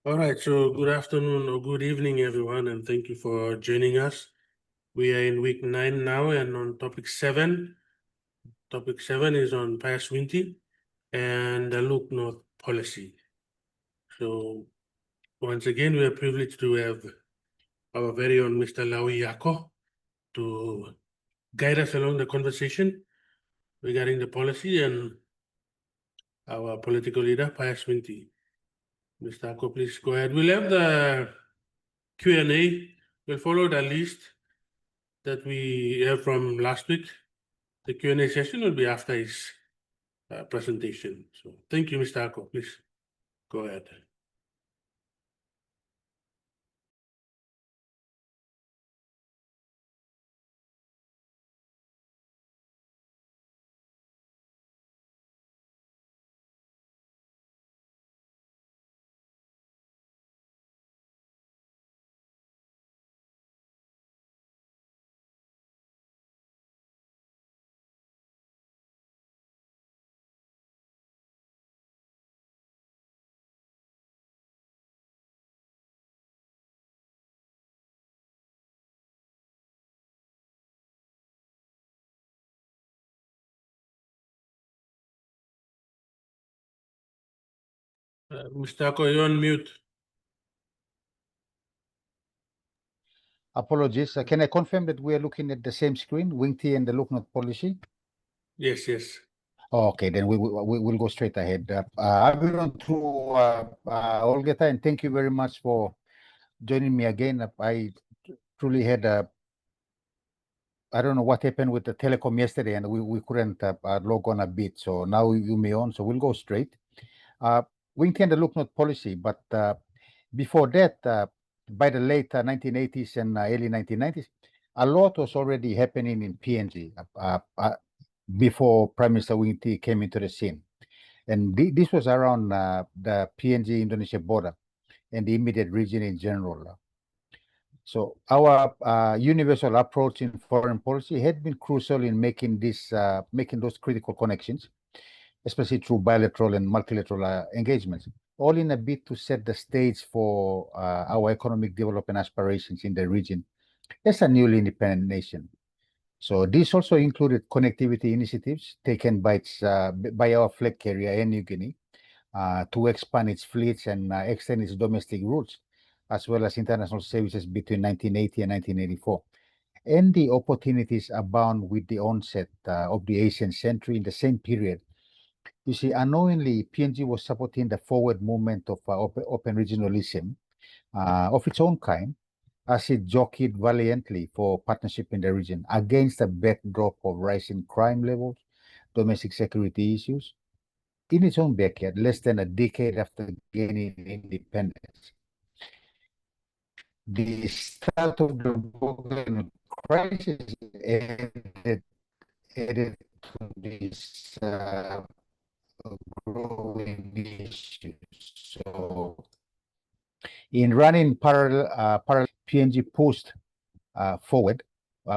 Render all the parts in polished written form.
All right, so good afternoon or good evening, everyone, and thank you for joining us. We are in week 9 now and on topic 7. Topic 7 is on past Wingti and the Look North policy. So, once again, we are privileged to have our very own Mr. Lawi Yako to guide us along the conversation regarding the policy and our political leader, Pius Wingti. Mr. Yako, please go ahead. We'll have the Q&A. We'll follow the list that we have from last week. The Q&A session will be after his presentation. So thank you, Mr. Ako. Please go ahead. Mr. Ako, you're on mute. Apologies. Can I confirm that we are looking at the same screen, Wingti and the Look Not policy? Yes, yes. Okay, then we will go straight ahead. I've been on through Olgeta, and thank you very much for joining me again. I truly had I don't know what happened with the telecom yesterday, and we couldn't log on a bit. So now you may on. So we'll go straight. Wingti and the Look Not policy, but before that, by the late 1980s and early 1990s, a lot was already happening in PNG before Prime Minister Wingti came into the scene. And this was around the PNG-Indonesia border and the immediate region in general. So our universal approach in foreign policy had been crucial in making those critical connections, especially through bilateral and multilateral engagements, all in a bid to set the stage for our economic development aspirations in the region as a newly independent nation. So this also included connectivity initiatives taken by our flag carrier, Air Niugini, to expand its fleets and extend its domestic routes, as well as international services between 1980 and 1984. And the opportunities abound with the onset of the Asian century in the same period. You see, unknowingly, PNG was supporting the forward movement of open regionalism of its own kind, as it jockeyed valiantly for partnership in the region against a backdrop of rising crime levels, domestic security issues, in its own backyard, less than a decade after gaining independence. The start of the Balkan crisis added to this growing issues. So, in running parallel PNG pushed forward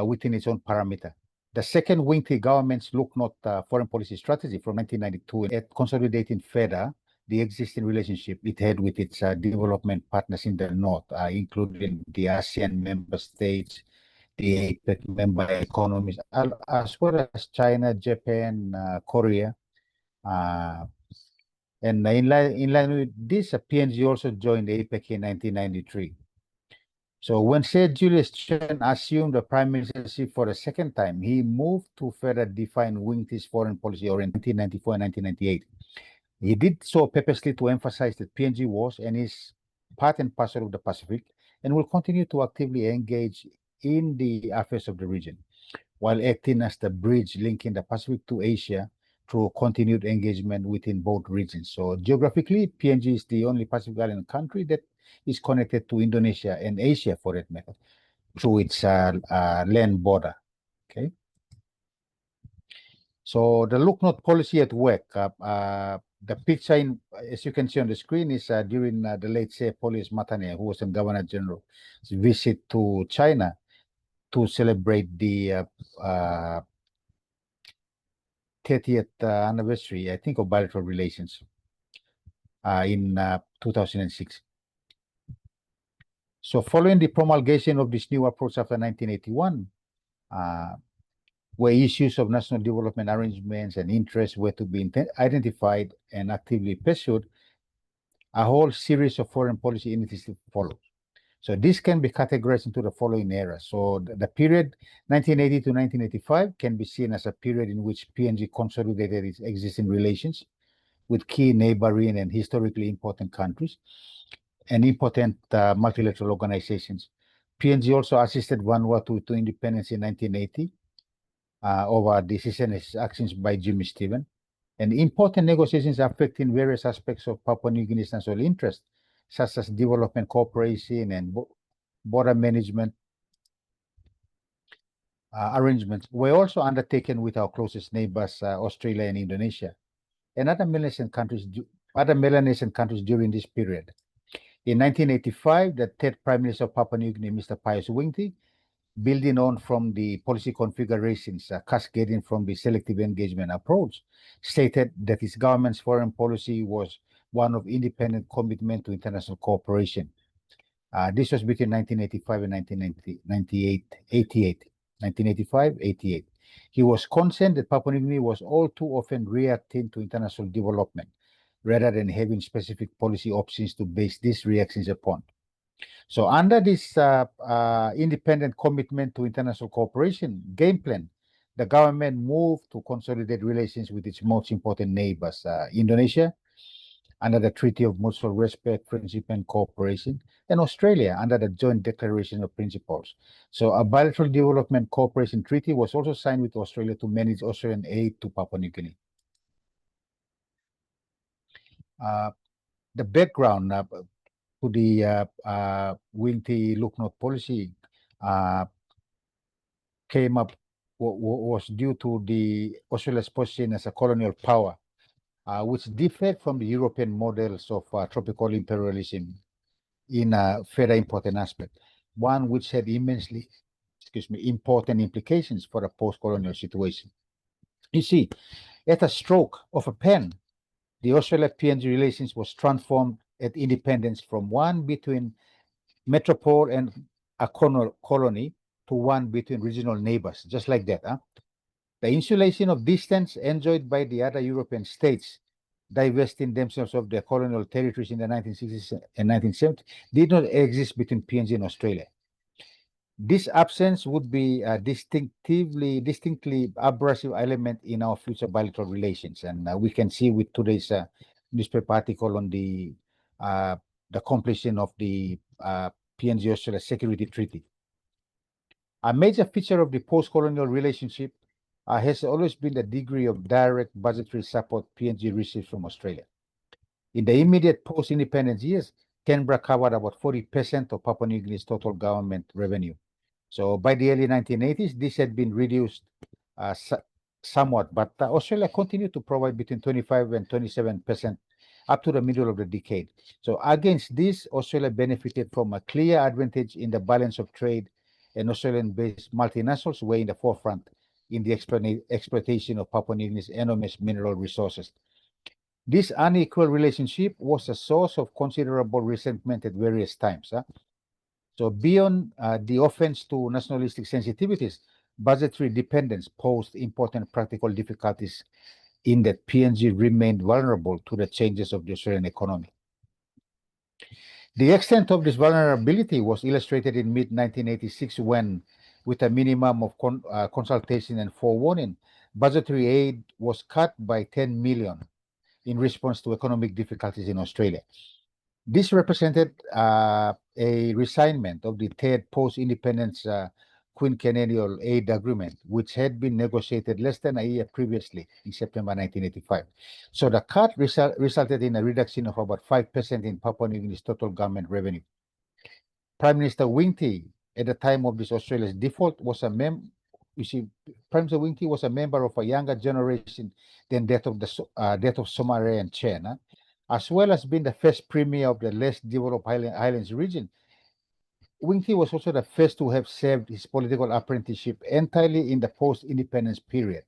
within its own parameter. The second Wingti government's Look Not foreign policy strategy from 1992 at consolidating further the existing relationship it had with its development partners in the north, including the ASEAN member states, the APEC member economies, as well as China, Japan, Korea. And in line with this, PNG also joined the APEC in 1993. So when Sir Julius Chen assumed the presidency for the second time, he moved to further define Wingti's foreign policy in 1994 and 1998. He did so purposely to emphasize that PNG was and is part and parcel of the Pacific and will continue to actively engage in the affairs of the region, while acting as the bridge linking the Pacific to Asia through continued engagement within both regions. So geographically, PNG is the only Pacific Island country that is connected to Indonesia and Asia, for that matter, through its land border. Okay. So the Look Not policy at work. The picture, as you can see on the screen, is during the late Sir Polius Matane, who was the Governor General's visit to China to celebrate the 30th anniversary, I think, of bilateral relations in 2006. So following the promulgation of this new approach after 1981, where issues of national development arrangements and interests were to be identified and actively pursued, a whole series of foreign policy initiatives followed. So this can be categorized into the following eras. So the period 1980 to 1985 can be seen as a period in which PNG consolidated its existing relations with key neighboring and historically important countries and important multilateral organizations. PNG also assisted Vanuatu to independence in 1980 over decisions actions by Jimmy Stevens, and important negotiations affecting various aspects of Papua New Guinea's national interest, such as development cooperation and border management arrangements, were also undertaken with our closest neighbors, Australia and Indonesia, and other Melanesian countries during this period. In 1985, the third Prime Minister of Papua New Guinea, Mr. Pius Wingti, building on from the policy configurations cascading from the selective engagement approach, stated that his government's foreign policy was one of independent commitment to international cooperation. This was between 1985 and 1988. 1985-88. He was concerned that Papua New Guinea was all too often reacting to international development rather than having specific policy options to base these reactions upon. So under this independent commitment to international cooperation game plan, the government moved to consolidate relations with its most important neighbors, Indonesia, under the Treaty of Mutual Respect, Friendship and Cooperation, and Australia under the Joint Declaration of Principles. So a bilateral development cooperation treaty was also signed with Australia to manage Australian aid to Papua New Guinea. The background to the Wingti Look North policy came up was due to the Australia's position as a colonial power, which differed from the European models of tropical imperialism in a very important aspect, one which had immensely, important implications for the post-colonial situation. You see, at a stroke of a pen, the Australia-PNG relations was transformed at independence from one between metropole and a colony to one between regional neighbors, just like that. The insulation of distance enjoyed by the other European states, divesting themselves of their colonial territories in the 1960s and 1970s, did not exist between PNG and Australia. This absence would be a distinctly abrasive element in our future bilateral relations, and we can see with today's newspaper article on the completion of the PNG-Australia Security Treaty. A major feature of the post-colonial relationship has always been the degree of direct budgetary support PNG receives from Australia. In the immediate post-independence years, Canberra covered about 40% of Papua New Guinea's total government revenue. So by the early 1980s, this had been reduced somewhat, but Australia continued to provide between 25 and 27% up to the middle of the decade. So against this, Australia benefited from a clear advantage in the balance of trade, and Australian-based multinationals were in the forefront in the exploitation of Papua New Guinea's enormous mineral resources. This unequal relationship was a source of considerable resentment at various times. So beyond the offense to nationalistic sensitivities, budgetary dependence posed important practical difficulties in that PNG remained vulnerable to the changes of the Australian economy. The extent of this vulnerability was illustrated in mid-1986 when, with a minimum of consultation and forewarning, budgetary aid was cut by 10 million in response to economic difficulties in Australia. This represented a resignment of the third post-independence quinquennial aid agreement, which had been negotiated less than a year previously in September 1985. So the cut resulted in a reduction of about 5% in Papua New Guinea's total government revenue. Prime Minister Wingti, at the time of this Australia's default, was Prime Minister Wingti was a member of a younger generation than that of Somalia and China, as well as being the first premier of the less developed Highlands region. Wingti was also the first to have served his political apprenticeship entirely in the post-independence period.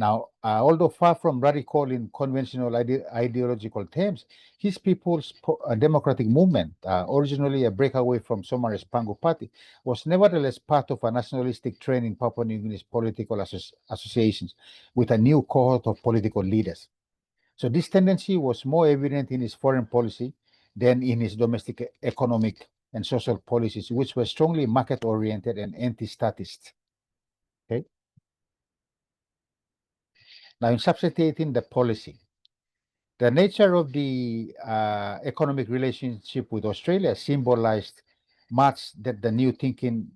Now, although far from radical in conventional ideological terms, his People's Democratic Movement, originally a breakaway from Somalia's Pango Party, was nevertheless part of a nationalistic trend in Papua New Guinea's political associations with a new cohort of political leaders. So this tendency was more evident in his foreign policy than in his domestic economic and social policies, which were strongly market-oriented and anti-statist. Okay. Now, in substantiating the policy, the nature of the economic relationship with Australia symbolized much that the new thinking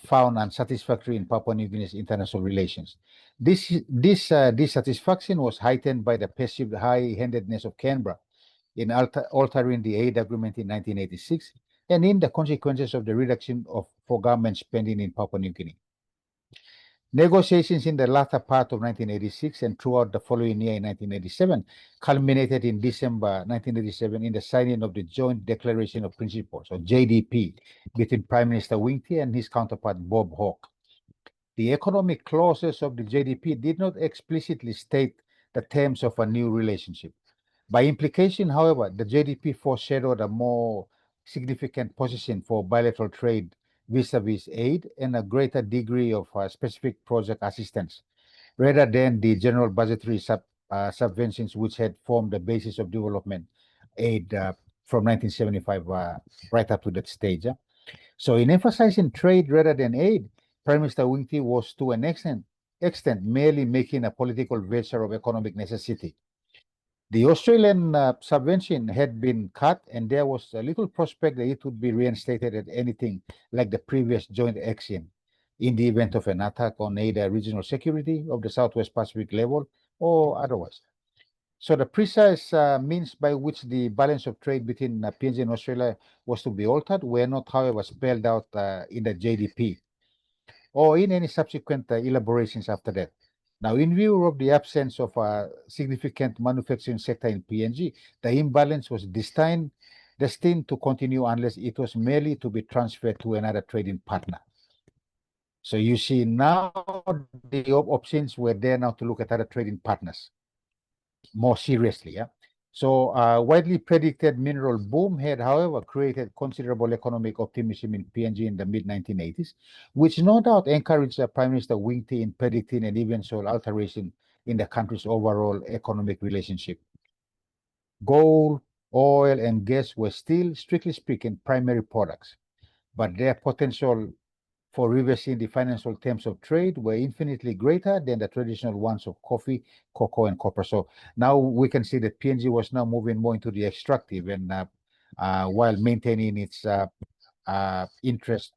found unsatisfactory in Papua New Guinea's international relations. This dissatisfaction was heightened by the perceived high-handedness of Canberra in altering the aid agreement in 1986 and in the consequences of the reduction for government spending in Papua New Guinea. Negotiations in the latter part of 1986 and throughout the following year in 1987 culminated in December 1987 in the signing of the Joint Declaration of Principles, or JDP, between Prime Minister Wingti and his counterpart Bob Hawke. The economic clauses of the JDP did not explicitly state the terms of a new relationship. By implication, however, the JDP foreshadowed a more significant position for bilateral trade vis-a-vis aid and a greater degree of specific project assistance, rather than the general budgetary subventions which had formed the basis of development aid from 1975 right up to that stage. So in emphasizing trade rather than aid, Prime Minister Wingti was to an extent merely making a political venture of economic necessity. The Australian subvention had been cut, and there was a little prospect that it would be reinstated at anything like the previous joint action in the event of an attack on either regional security of the Southwest Pacific level or otherwise. So the precise means by which the balance of trade between PNG and Australia was to be altered were not, however, spelled out in the JDP or in any subsequent elaborations after that. Now, in view of the absence of a significant manufacturing sector in PNG, the imbalance was destined to continue unless it was merely to be transferred to another trading partner. So you see now the options were there now to look at other trading partners more seriously. Yeah. So widely predicted mineral boom had, however, created considerable economic optimism in PNG in the mid-1980s, which no doubt encouraged Prime Minister Wingti in predicting an eventual alteration in the country's overall economic relationship. Gold, oil, and gas were still, strictly speaking, primary products, but their potential for reversing the financial terms of trade were infinitely greater than the traditional ones of coffee, cocoa, and copper. So now we can see that PNG was now moving more into the extractive and while maintaining its interest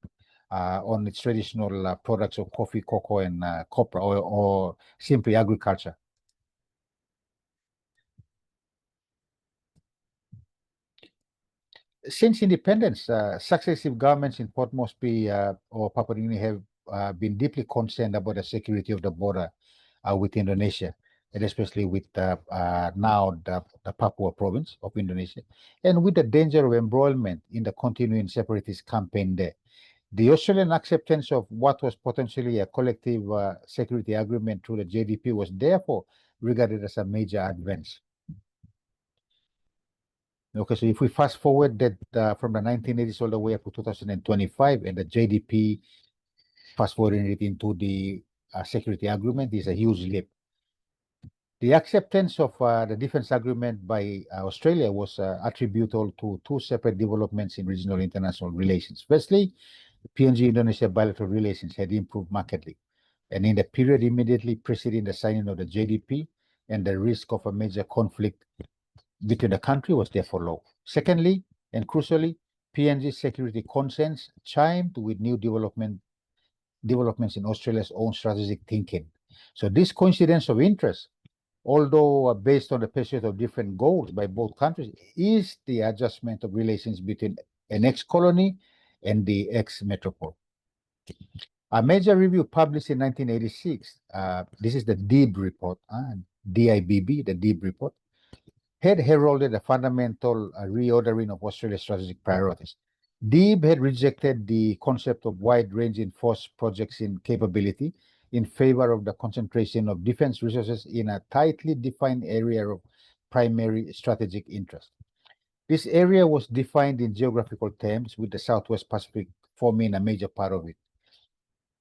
on its traditional products of coffee, cocoa, and copper, or simply agriculture. Since independence, successive governments in Port Moresby or Papua New Guinea have been deeply concerned about the security of the border with Indonesia, and especially with now the Papua province of Indonesia, and with the danger of embroilment in the continuing separatist campaign there. The Australian acceptance of what was potentially a collective security agreement through the JDP was therefore regarded as a major advance. Okay, so if we fast forward that from the 1980s all the way up to 2025, and the JDP fast forwarding it into the security agreement is a huge leap. The acceptance of the defense agreement by Australia was attributable to two separate developments in regional international relations. Firstly, PNG-Indonesia bilateral relations had improved markedly, and in the period immediately preceding the signing of the JDP, and the risk of a major conflict between the country was therefore low. Secondly, and crucially, PNG security concerns chimed with new developments in Australia's own strategic thinking. So this coincidence of interest, although based on the pursuit of different goals by both countries, is the adjustment of relations between an ex-colony and the ex-metropole. A major review published in 1986, this is the DIB report, DIBB, the DIB report, had heralded a fundamental reordering of Australia's strategic priorities. DIB had rejected the concept of wide-ranging force projects in capability in favor of the concentration of defense resources in a tightly defined area of primary strategic interest. This area was defined in geographical terms, with the Southwest Pacific forming a major part of it.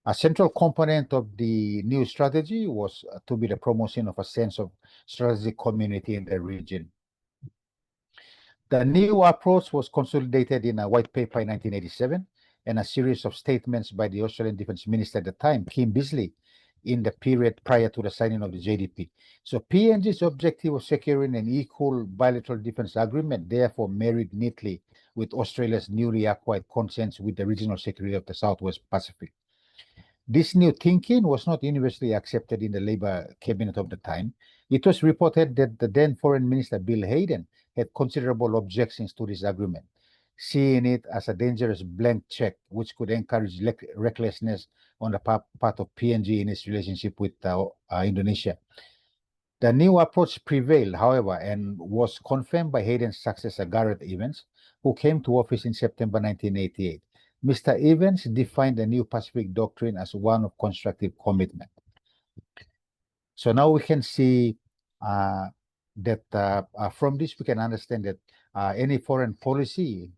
A central component of the new strategy was to be the promotion of a sense of strategic community in the region. The new approach was consolidated in a white paper in 1987 and a series of statements by the Australian Defence Minister at the time, Kim Beazley, in the period prior to the signing of the JDP. So PNG's objective of securing an equal bilateral defence agreement therefore married neatly with Australia's newly acquired consents with the regional security of the Southwest Pacific. This new thinking was not universally accepted in the Labour cabinet of the time. It was reported that the then Foreign Minister Bill Hayden had considerable objections to this agreement, seeing it as a dangerous blank check which could encourage recklessness on the part of PNG in its relationship with Indonesia. The new approach prevailed, however, and was confirmed by Hayden's successor Gareth Evans, who came to office in September 1988. Mr. Evans defined the new Pacific Doctrine as one of constructive commitment. So now we can see that from this we can understand that any foreign policy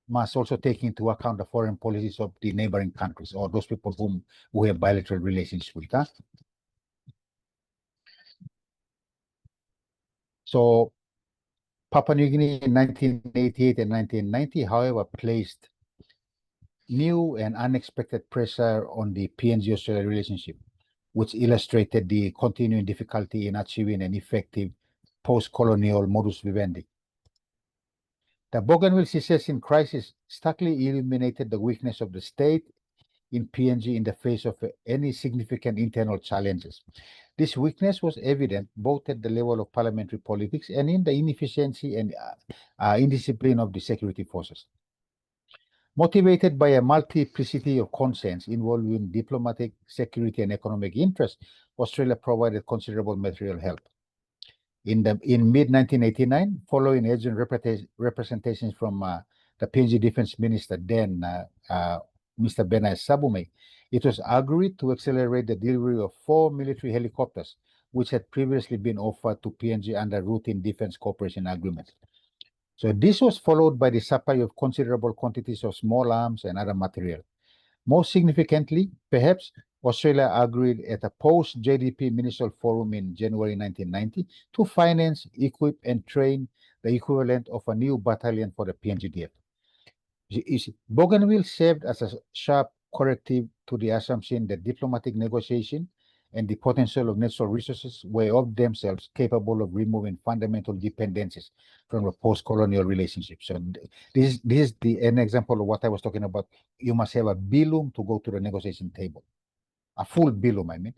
must also take into account the foreign policies of the neighboring countries or those people whom we have bilateral relations with. So Papua New Guinea in 1988 and 1990, however, placed new and unexpected pressure on the PNG-Australia relationship, which illustrated the continuing difficulty in achieving an effective post-colonial modus vivendi. The Bougainville secession crisis starkly illuminated the weakness of the state in PNG in the face of any significant internal challenges. This weakness was evident both at the level of parliamentary politics and in the inefficiency and indiscipline of the security forces. Motivated by a multiplicity of concerns involving diplomatic, security, and economic interests, Australia provided considerable material help. In mid-1989, following urgent representations from the PNG Defence Minister then, Mr. Benai Sabume, it was agreed to accelerate the delivery of 4 military helicopters, which had previously been offered to PNG under routine defence cooperation agreements. So this was followed by the supply of considerable quantities of small arms and other material. Most significantly, perhaps, Australia agreed at a post-JDP ministerial forum in January 1990 to finance, equip, and train the equivalent of a new battalion for the PNGDF. Bougainville served as a sharp corrective to the assumption that diplomatic negotiation and the potential of natural resources were of themselves capable of removing fundamental dependencies from a post-colonial relationship. So this is an example of what I was talking about. You must have a bilum to go to the negotiation table, a full bilum, I mean.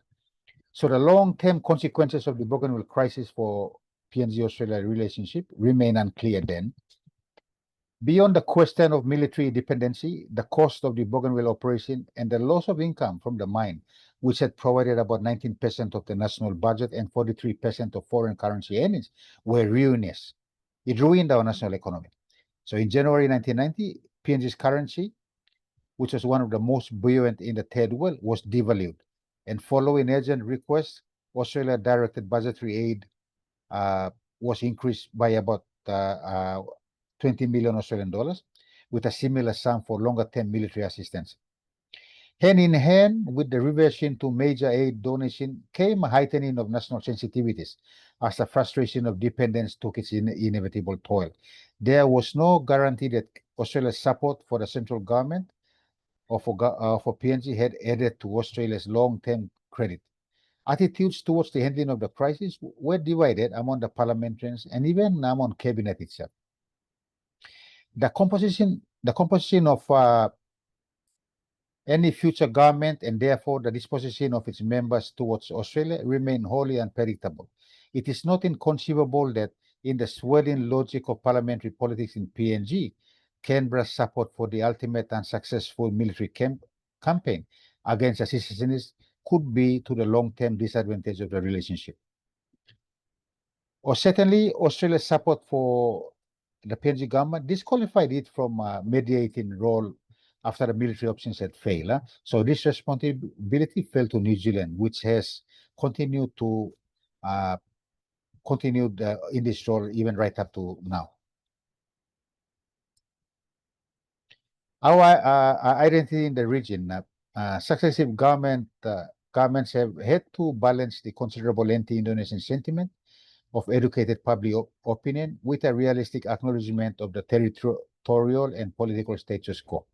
So the long-term consequences of the Bougainville crisis for PNG-Australia relationship remain unclear then. Beyond the question of military dependency, the cost of the Bougainville operation and the loss of income from the mine, which had provided about 19% of the national budget and 43% of foreign currency earnings, were ruinous. It ruined our national economy. So in January 1990, PNG's currency, which was one of the most buoyant in the third world, was devalued. And following urgent requests, Australia directed budgetary aid was increased by about 20 million Australian dollars, with a similar sum for longer-term military assistance. Hand in hand with the reversion to major aid donation came a heightening of national sensitivities as the frustration of dependence took its inevitable toll. There was no guarantee that Australia's support for the central government or for PNG had added to Australia's long-term credit. Attitudes towards the handling of the crisis were divided among the parliamentarians and even among cabinet itself. The composition of any future government and therefore the disposition of its members towards Australia remain wholly unpredictable. It is not inconceivable that in the swirling logic of parliamentary politics in PNG, Canberra's support for the ultimate and successful military campaign against the secessionists could be to the long-term disadvantage of the relationship. Or certainly, Australia's support for the PNG government disqualified it from a mediating role after the military options had failed. So this responsibility fell to New Zealand, which has continued to in this role even right up to now. Our identity in the region, successive governments have had to balance the considerable anti-Indonesian sentiment of educated public opinion with a realistic acknowledgement of the territorial and political status quo.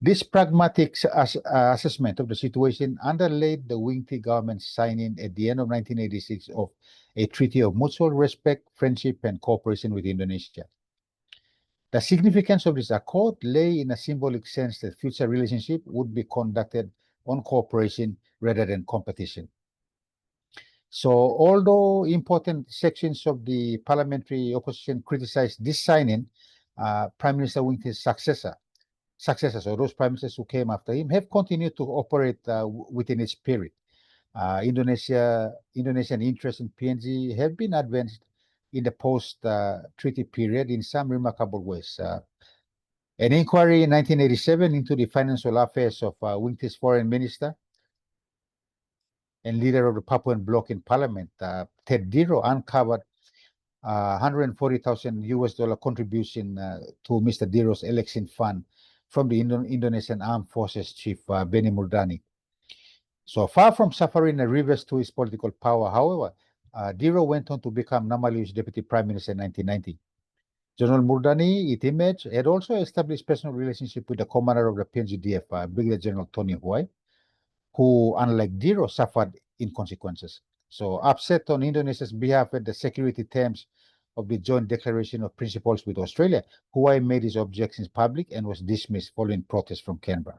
This pragmatic assessment of the situation underlaid the Wingti government's signing at the end of 1986 of a treaty of mutual respect, friendship, and cooperation with Indonesia. The significance of this accord lay in a symbolic sense that future relationship would be conducted on cooperation rather than competition. So although important sections of the parliamentary opposition criticized this signing, Prime Minister Wingti's successors or those prime ministers who came after him have continued to operate within its spirit. Indonesian interests in PNG have been advanced in the post-treaty period in some remarkable ways. An inquiry in 1987 into the financial affairs of Wingti's foreign minister and leader of the Papuan bloc in parliament, Ted Diro, uncovered 140,000 US dollar contribution to Mr. Diro's election fund from the Indonesian Armed Forces Chief Benny Murdani. So far from suffering a reverse to his political power, however, Diro went on to become Namaliu's deputy prime minister in 1990. General Murdani, it emerged, had also established personal relationship with the commander of the PNGDF, Brigadier General Tony Huay, who, unlike Diro, suffered in consequences. So upset on Indonesia's behalf at the security terms of the joint declaration of principles with Australia, Huay made his objections public and was dismissed following protests from Canberra.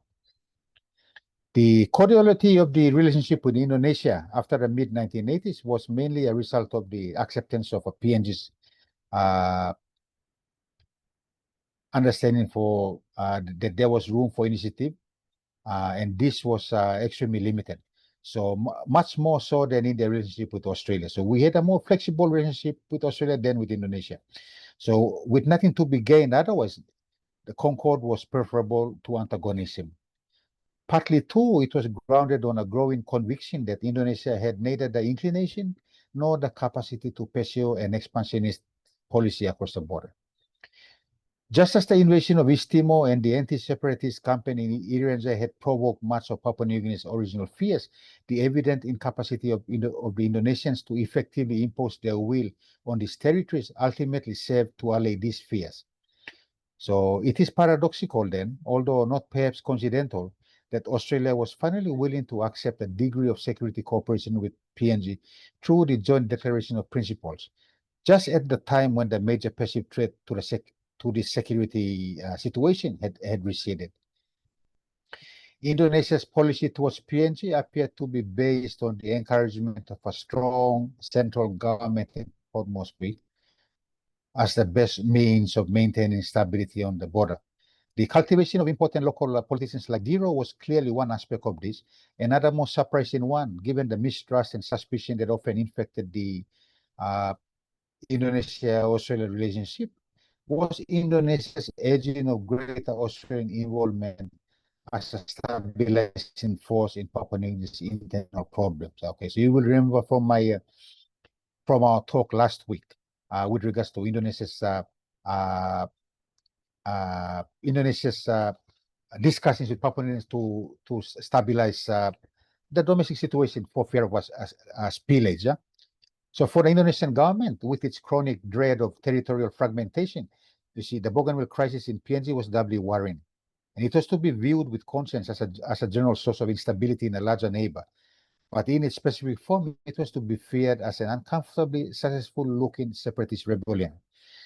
The cordiality of the relationship with Indonesia after the mid-1980s was mainly a result of the acceptance of a PNG's understanding for that there was room for initiative, and this was extremely limited. So much more so than in the relationship with Australia. So we had a more flexible relationship with Australia than with Indonesia. So with nothing to be gained otherwise, the concord was preferable to antagonism. Partly too, it was grounded on a growing conviction that Indonesia had neither the inclination nor the capacity to pursue an expansionist policy across the border. Just as the invasion of East Timor and the anti-separatist campaign in Irian had provoked much of Papua New Guinea's original fears, the evident incapacity of the Indonesians to effectively impose their will on these territories ultimately served to allay these fears. So it is paradoxical then, although not perhaps coincidental, that Australia was finally willing to accept a degree of security cooperation with PNG through the Joint Declaration of Principles, just at the time when the major perceived threat to the security situation had receded. Indonesia's policy towards PNG appeared to be based on the encouragement of a strong central government in Port Moresby as the best means of maintaining stability on the border. The cultivation of important local politicians like Diro was clearly one aspect of this. Another more surprising one, given the mistrust and suspicion that often infected the Indonesia-Australia relationship, was Indonesia's edging of greater Australian involvement as a stabilizing force in Papua New Guinea's internal problems. Okay, so you will remember from our talk last week with regards to Indonesia's discussions with Papua New Guineans to stabilize the domestic situation for fear of spillage. Yeah? So for the Indonesian government, with its chronic dread of territorial fragmentation, you see, the Bougainville crisis in PNG was doubly worrying. And it was to be viewed with conscience as a general source of instability in a larger neighbor. But in its specific form, it was to be feared as an uncomfortably successful-looking separatist rebellion,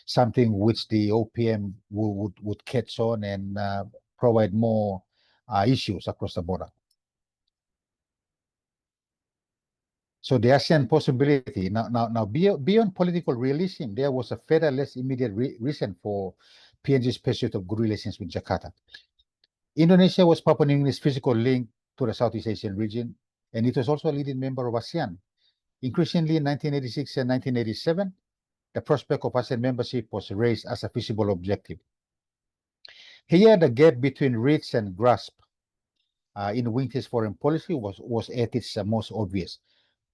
something which the OPM would catch on and provide more issues across the border. So the ASEAN possibility, now beyond political realism, there was a further less immediate reason for PNG's pursuit of good relations with Jakarta. Indonesia was Papua New Guinea's physical link to the Southeast Asian region, and it was also a leading member of ASEAN. Increasingly in 1986 and 1987, the prospect of ASEAN membership was raised as a feasible objective. Here, the gap between reach and grasp in Wingti's foreign policy was at its most obvious.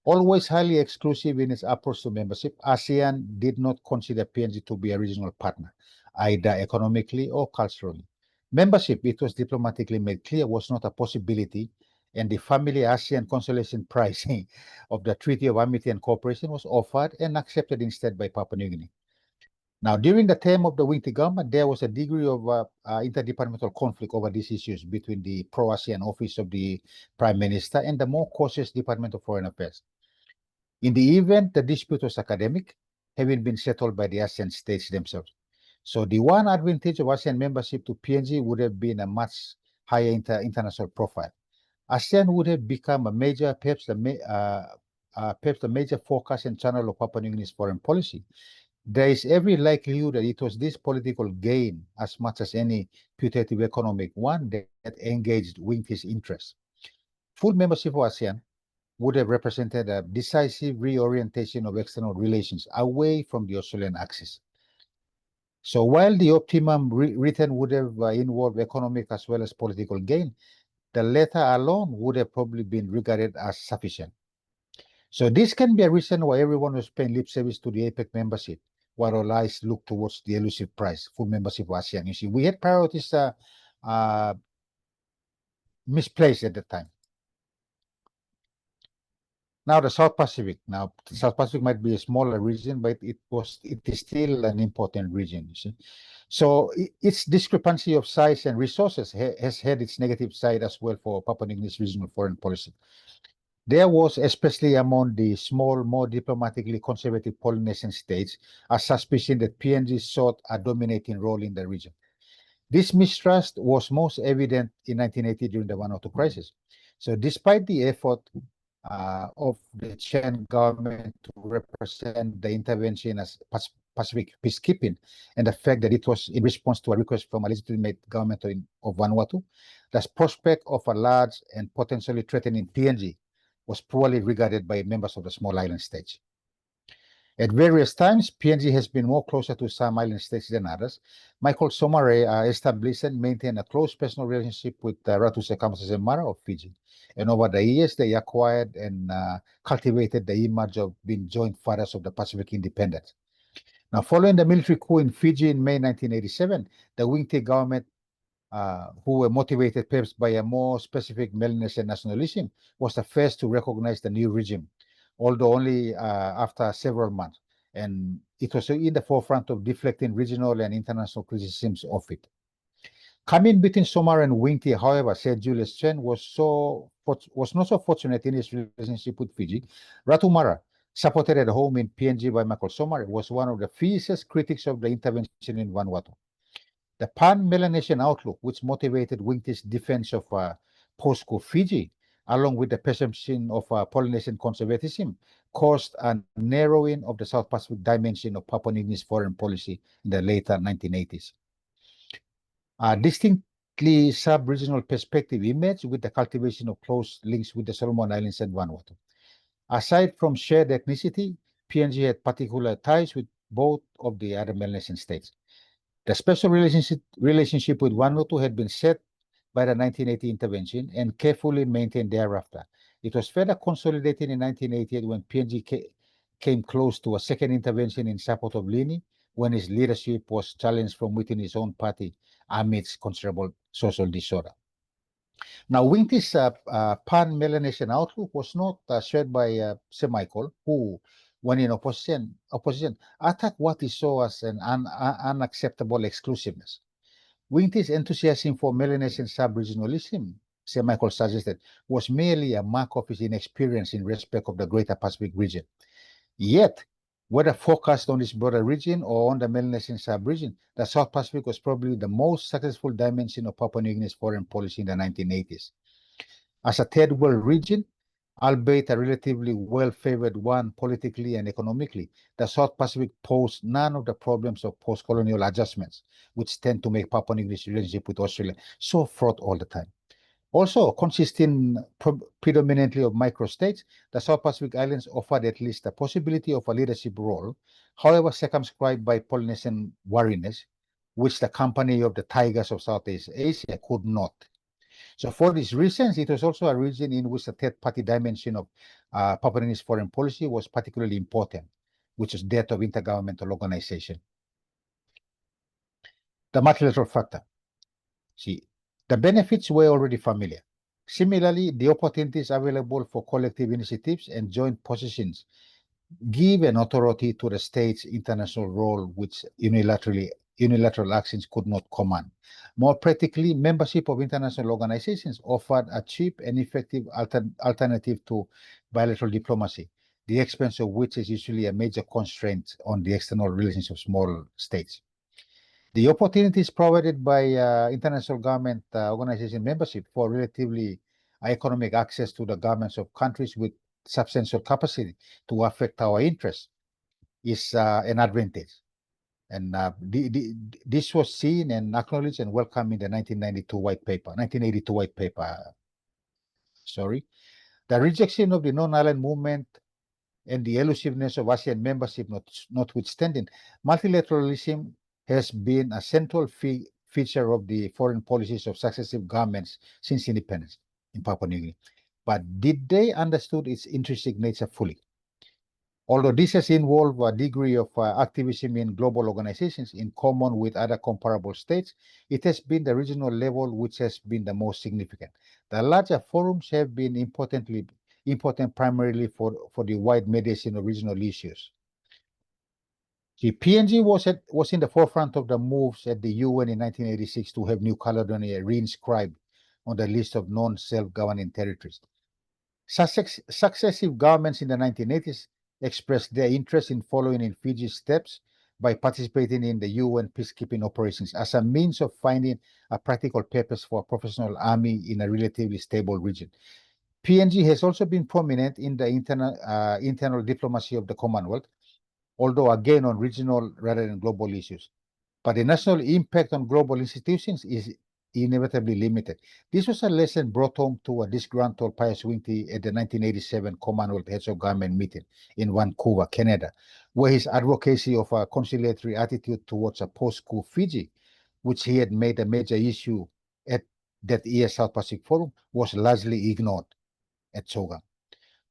Always highly exclusive in its approach to membership, ASEAN did not consider PNG to be a regional partner, either economically or culturally. Membership, it was diplomatically made clear, was not a possibility, and the family ASEAN consolation prize of the Treaty of Amity and Cooperation was offered and accepted instead by Papua New Guinea. Now, during the term of the Wingti government, there was a degree of interdepartmental conflict over these issues between the pro-ASEAN office of the Prime Minister and the more cautious Department of Foreign Affairs. In the event, the dispute was academic, having been settled by the ASEAN states themselves. So the one advantage of ASEAN membership to PNG would have been a much higher international profile. ASEAN would have become a major, perhaps the major focus and channel of Papua New Guinea's foreign policy. There is every likelihood that it was this political gain, as much as any putative economic one, that engaged Wingti's interests. Full membership of ASEAN would have represented a decisive reorientation of external relations away from the Australian axis. So while the optimum return would have involved economic as well as political gain, the latter alone would have probably been regarded as sufficient. So this can be a reason why everyone was paying lip service to the APEC membership, while all eyes look towards the elusive prize, full membership of ASEAN. You see, we had priorities misplaced at the time. Now the South Pacific. Now the South Pacific might be a smaller region, but it is still an important region. You see, so its discrepancy of size and resources has had its negative side as well for Papua New Guinea's regional foreign policy. There was, especially among the small, more diplomatically conservative Polynesian states, a suspicion that PNG sought a dominating role in the region. This mistrust was most evident in 1980 during the Vanuatu crisis. So despite the effort of the Chen government to represent the intervention as Pacific peacekeeping, and the fact that it was in response to a request from a legitimate government of Vanuatu, the prospect of a large and potentially threatening PNG was poorly regarded by members of the small island states. At various times, PNG has been more closer to some island states than others. Michael Somare established and maintained a close personal relationship with Ratu Sekamasa of Fiji. And over the years, they acquired and cultivated the image of being joint fathers of the Pacific independence. Now, following the military coup in Fiji in May 1987, the Wingti government, who were motivated perhaps by a more specific Melanesian nationalism, was the first to recognize the new regime, although only after several months. And it was in the forefront of deflecting regional and international criticisms of it. Coming between Somare and Wingti, however, said Julius Chen, was not so fortunate in his relationship with Fiji. Ratu Mara, supported at home in PNG by Michael Somare, was one of the fiercest critics of the intervention in Vanuatu. The pan-Melanesian outlook, which motivated Wingti's defense of post-coup Fiji, along with the perception of Polynesian conservatism, caused a narrowing of the South Pacific dimension of Papua New Guinea's foreign policy in the later 1980s. A distinctly sub-regional perspective emerged with the cultivation of close links with the Solomon Islands and Vanuatu. Aside from shared ethnicity, PNG had particular ties with both of the other Melanesian states. The special relationship with Vanuatu had been set by the 1980 intervention and carefully maintained thereafter. It was further consolidated in 1988 when PNG came close to a second intervention in support of Lini, when his leadership was challenged from within his own party amidst considerable social disorder. Now, Wingti's pan-Melanesian outlook was not shared by Sir Michael, who, when in opposition, attacked what he saw as an unacceptable exclusiveness. Wingti's enthusiasm for Melanesian sub-regionalism, Sir Michael suggested, was merely a mark of his inexperience in respect of the greater Pacific region. Yet, whether focused on this broader region or on the Melanesian sub-region, the South Pacific was probably the most successful dimension of Papua New Guinea's foreign policy in the 1980s. As a third world region, albeit a relatively well-favored one politically and economically, the South Pacific posed none of the problems of post-colonial adjustments, which tend to make Papua New Guinea's relationship with Australia so fraught all the time. Also, consisting predominantly of microstates, the South Pacific Islands offered at least the possibility of a leadership role, however circumscribed by Polynesian wariness, which the Company of the Tigers of Southeast Asia could not. So for these reasons, it was also a region in which the third-party dimension of Papua New Guinea's foreign policy was particularly important, which is that of intergovernmental organization. The multilateral factor. See, the benefits were already familiar. Similarly, the opportunities available for collective initiatives and joint positions give an authority to the state's international role, which unilateral actions could not command. More practically, membership of international organizations offered a cheap and effective alternative to bilateral diplomacy, the expense of which is usually a major constraint on the external relations of small states. The opportunities provided by international government organization membership for relatively economic access to the governments of countries with substantial capacity to affect our interests is an advantage. And this was seen and acknowledged and welcomed in the 1982 white paper. Sorry. The rejection of the non-aligned movement and the elusiveness of ASEAN membership notwithstanding, multilateralism has been a central feature of the foreign policies of successive governments since independence in Papua New Guinea. But did they understood its intrinsic nature fully? Although this has involved a degree of activism in global organizations in common with other comparable states, it has been the regional level which has been the most significant. The larger forums have been important primarily for the wide mediation of regional issues. The PNG was in the forefront of the moves at the UN in 1986 to have New Caledonia reinscribed on the list of non-self-governing territories. Successive governments in the 1980s expressed their interest in following in Fiji's steps by participating in the UN peacekeeping operations as a means of finding a practical purpose for a professional army in a relatively stable region. PNG has also been prominent in the internal diplomacy of the Commonwealth, although again on regional rather than global issues. But the national impact on global institutions is inevitably limited. This was a lesson brought home to a disgruntled Pius Wingti at the 1987 Commonwealth Heads of Government meeting in Vancouver, Canada, where his advocacy of a conciliatory attitude towards a post-coup Fiji, which he had made a major issue at that year's South Pacific Forum, was largely ignored at SOGA.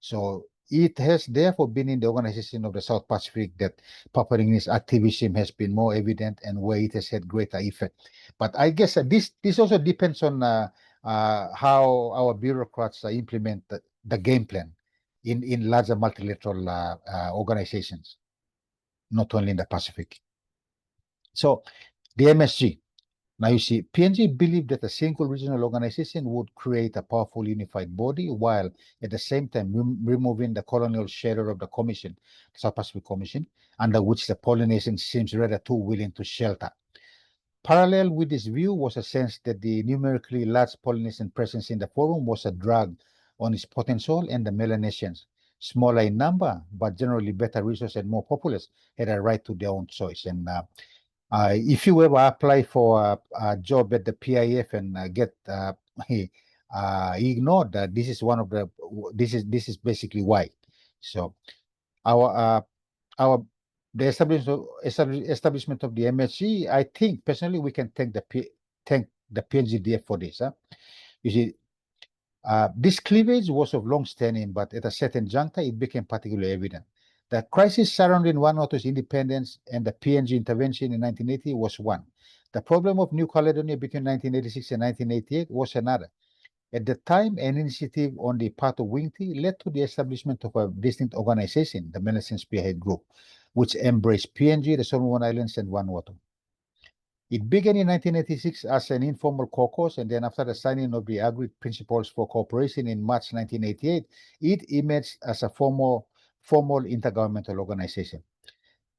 So it has therefore been in the organization of the South Pacific that Papua New Guinea's activism has been more evident and where it has had greater effect. But I guess this also depends on how our bureaucrats implement the game plan in larger multilateral organizations, not only in the Pacific. So the MSG. Now you see, PNG believed that a single regional organization would create a powerful unified body while at the same time removing the colonial shadow of the Commission, the South Pacific Commission, under which the Polynesian seems rather too willing to shelter. Parallel with this view was a sense that the numerically large Polynesian presence in the forum was a drag on its potential, and the Melanesians, smaller in number but generally better resourced and more populous, had a right to their own choice. And if you ever apply for a job at the PIF and get ignored, this is one of the this is basically why. So the establishment of the MSG, I think personally we can thank the PNGDF for this. You see, this cleavage was of long standing, but at a certain juncture it became particularly evident. The crisis surrounding Vanuatu's independence and the PNG intervention in 1980 was one. The problem of New Caledonia between 1986 and 1988 was another. At the time, an initiative on the part of Wingti led to the establishment of a distinct organization, the Melanesian Spearhead Group, which embraced PNG, the Solomon Islands, and Vanuatu. It began in 1986 as an informal caucus, and then after the signing of the Agreed Principles for Cooperation in March 1988, it emerged as a formal intergovernmental organization,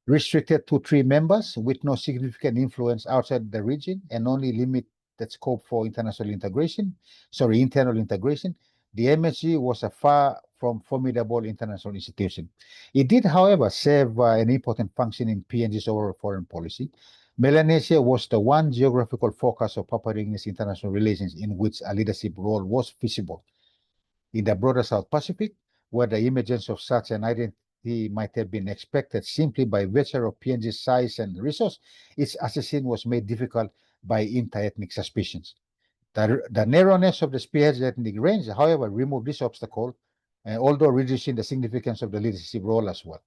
restricted to 3 members with no significant influence outside the region and only limited scope for internal integration. The MSG was a far from formidable international institution. It did, however, serve an important function in PNG's overall foreign policy. Melanesia was the one geographical focus of Papua New Guinea's international relations in which a leadership role was feasible. In the broader South Pacific, where the emergence of such an he might have been expected simply by virtue of PNG's size and resource, its assassin was made difficult by inter-ethnic suspicions. The narrowness of the spearhead's ethnic range, however, removed this obstacle, although reducing the significance of the leadership role as well.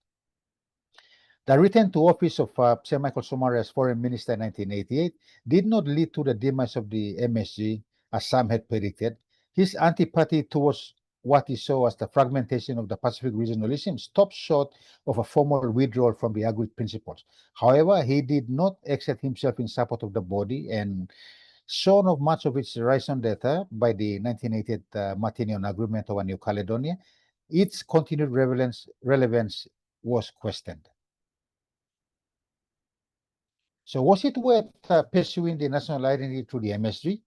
The return to office of Sir Michael Somare as foreign minister in 1988 did not lead to the demise of the MSG, as some had predicted. His antipathy towards what he saw as the fragmentation of the Pacific regionalism stopped short of a formal withdrawal from the agreed principles. However, he did not exert himself in support of the body, and shorn of much of its raison d'etre by the 1988 Martinian Agreement of New Caledonia, its continued relevance was questioned. So was it worth pursuing the national identity through the MSG?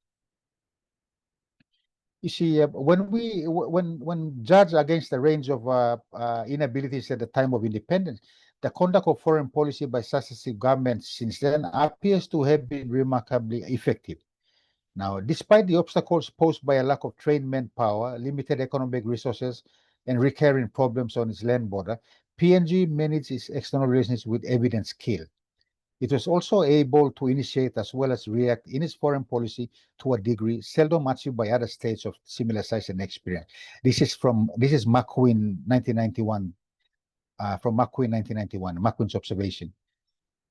You see, when judged against the range of inabilities at the time of independence, the conduct of foreign policy by successive governments since then appears to have been remarkably effective. Now, despite the obstacles posed by a lack of trained manpower, limited economic resources, and recurring problems on its land border, PNG managed its external relations with evident skill. It was also able to initiate as well as react in its foreign policy to a degree seldom achieved by other states of similar size and experience. This is McQueen 1991, from McQueen 1991, McQueen's observation.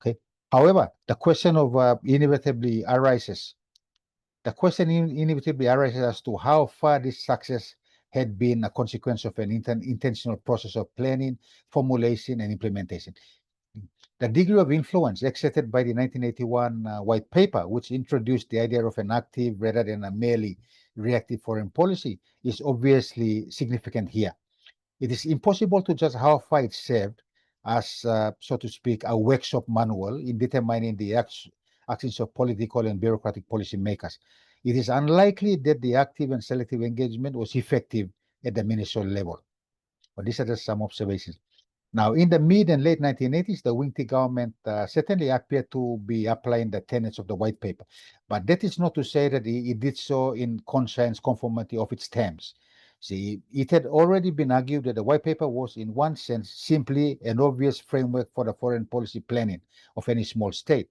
Okay. However, the question inevitably arises as to how far this success had been a consequence of an intentional process of planning, formulation, and implementation. The degree of influence exerted by the 1981 White Paper, which introduced the idea of an active rather than a merely reactive foreign policy, is obviously significant here. It is impossible to judge how far it served as, so to speak, a workshop manual in determining the actions of political and bureaucratic policymakers. It is unlikely that the active and selective engagement was effective at the ministerial level. But these are just some observations. Now, in the mid and late 1980s, the Wingti government certainly appeared to be applying the tenets of the White Paper. But that is not to say that it did so in conscience conformity of its terms. See, it had already been argued that the White Paper was, in one sense, simply an obvious framework for the foreign policy planning of any small state.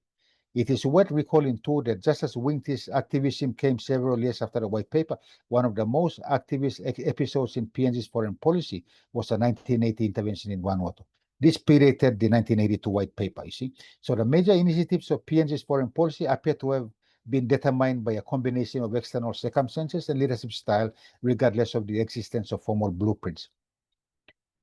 It is worth recalling, too, that just as Wingti's activism came several years after the White Paper, one of the most activist episodes in PNG's foreign policy was the 1980 intervention in Vanuatu. This predated the 1982 White Paper, you see. So the major initiatives of PNG's foreign policy appear to have been determined by a combination of external circumstances and leadership style, regardless of the existence of formal blueprints.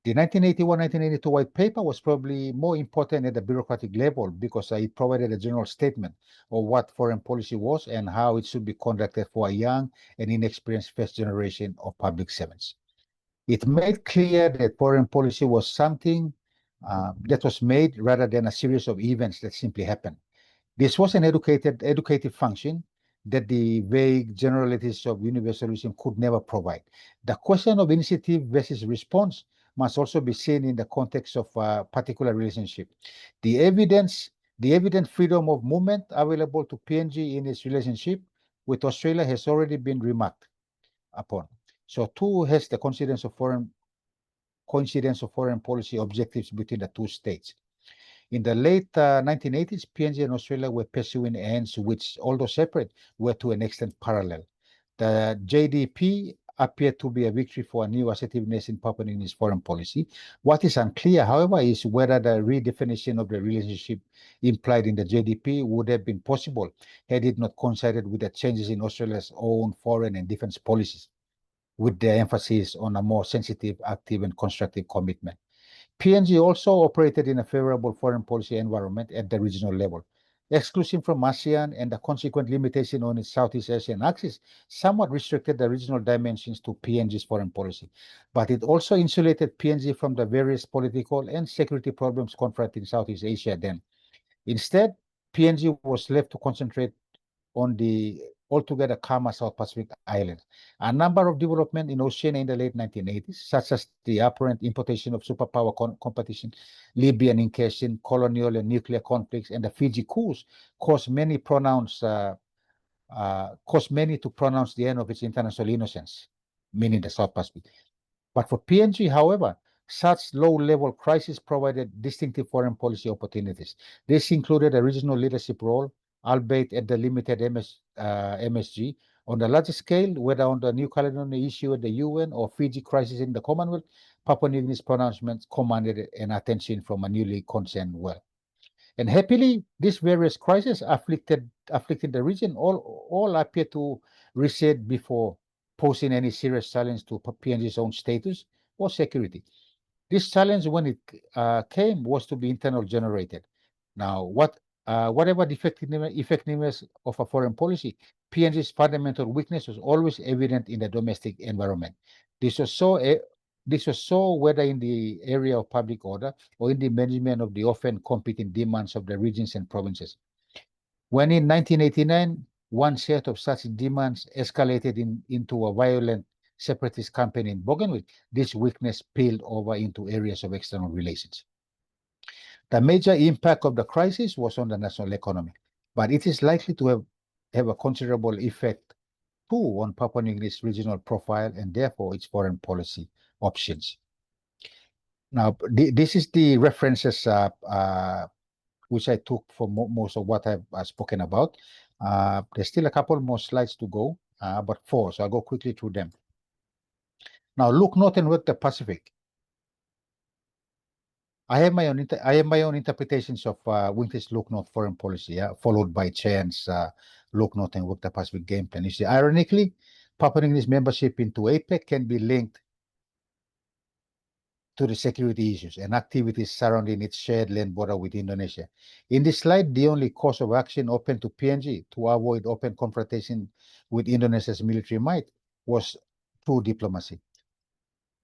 The 1981-1982 White Paper was probably more important at the bureaucratic level because it provided a general statement of what foreign policy was and how it should be conducted for a young and inexperienced first generation of public servants. It made clear that foreign policy was something that was made rather than a series of events that simply happened. This was an educative function that the vague generalities of universalism could never provide. The question of initiative versus response must also be seen in the context of a particular relationship. The evident freedom of movement available to PNG in its relationship with Australia has already been remarked upon. So too has the coincidence of foreign policy objectives between the two states. In the late 1980s, PNG and Australia were pursuing ends which, although separate, were to an extent parallel. The JDP appeared to be a victory for a new assertiveness in Papua New Guinea's foreign policy. What is unclear, however, is whether the redefinition of the relationship implied in the JDP would have been possible had it not coincided with the changes in Australia's own foreign and defense policies, with their emphasis on a more sensitive, active, and constructive commitment. PNG also operated in a favorable foreign policy environment at the regional level. Exclusion from ASEAN and the consequent limitation on its Southeast Asian axis somewhat restricted the regional dimensions to PNG's foreign policy, but it also insulated PNG from the various political and security problems confronting Southeast Asia then. Instead, PNG was left to concentrate on the altogether calmer South Pacific islands. A number of developments in Oceania in the late 1980s, such as the apparent importation of superpower competition, Libyan incursion, colonial and nuclear conflicts, and the Fiji coups, caused many to pronounce the end of its international innocence, meaning the South Pacific. But for PNG, however, Such low-level crises provided distinctive foreign policy opportunities. This included a regional leadership role, albeit at the limited MSG. On the larger scale, whether on the New Caledonia issue at the UN or Fiji crisis in the Commonwealth, Papua New Guinea's pronouncements commanded an attention from a newly concerned world. And happily, these various crises afflicted the region all appear to recede before posing any serious challenge to PNG's own status or security. This challenge, when it came, was to be internal generated. Now, whatever the effectiveness of a foreign policy, PNG's fundamental weakness was always evident in the domestic environment. This was so whether in the area of public order or in the management of the often competing demands of the regions and provinces. When in 1989, one set of such demands escalated into a violent separatist campaign in Bougainville, this weakness spilled over into areas of external relations. The major impact of the crisis was on the national economy, but it is likely to have a considerable effect too on Papua New Guinea's regional profile and therefore its foreign policy options. Now, this is the references which I took for most of what I've spoken about. There's still a couple more slides to go, but 4, so I'll go quickly through them. Now, look north and work the Pacific. I have my own interpretations of Wingti's Look North foreign policy, followed by Chan's Look North and work the Pacific game plan. You see, ironically, Papua New Guinea's membership into APEC can be linked to the security issues and activities surrounding its shared land border with Indonesia. In this slide, the only course of action open to PNG to avoid open confrontation with Indonesia's military might was through diplomacy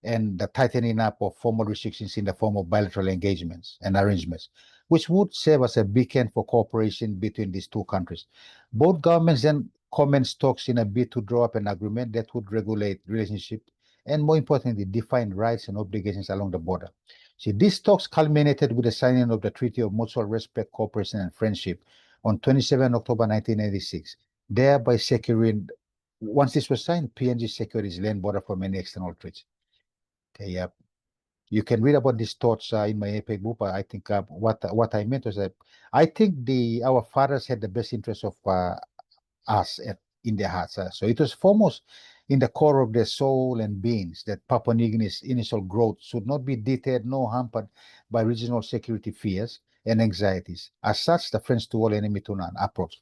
and the tightening up of formal restrictions in the form of bilateral engagements and arrangements, which would serve as a beacon for cooperation between these two countries. Both governments then commenced talks in a bid to draw up an agreement that would regulate relationship and, more importantly, define rights and obligations along the border. See, these talks culminated with the signing of the Treaty of Mutual Respect, Cooperation, and Friendship on 27 October 1986, thereby securing, once this was signed, PNG secured its land border from any external threats. Okay, you can read about these thoughts in my APEC book, but I think what I meant was that I think our fathers had the best interest of us in their hearts. So it was foremost in the core of their soul and beings that Papua New Guinea's initial growth should not be deterred nor hampered by regional security fears and anxieties. As such, the friends to all, enemy to none approach.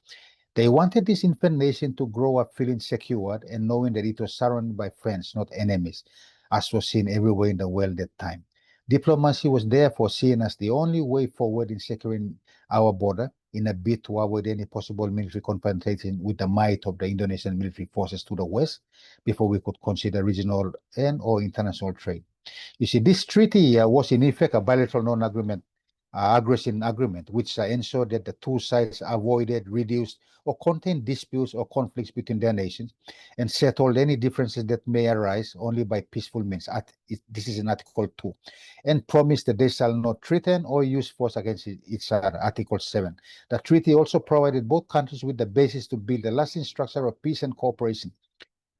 They wanted this infant nation to grow up feeling secured and knowing that it was surrounded by friends, not enemies, as was seen everywhere in the world at that time. Diplomacy was therefore seen as the only way forward in securing our border in a bid to avoid any possible military confrontation with the might of the Indonesian military forces to the west before we could consider regional and or international trade. You see, this treaty was in effect a bilateral non-agreement, aggression agreement, which ensured that the two sides avoided, reduced, or contained disputes or conflicts between their nations and settled any differences that may arise only by peaceful means. This is in Article 2. And promised that they shall not threaten or use force against each other, Article 7. The treaty also provided both countries with the basis to build a lasting structure of peace and cooperation.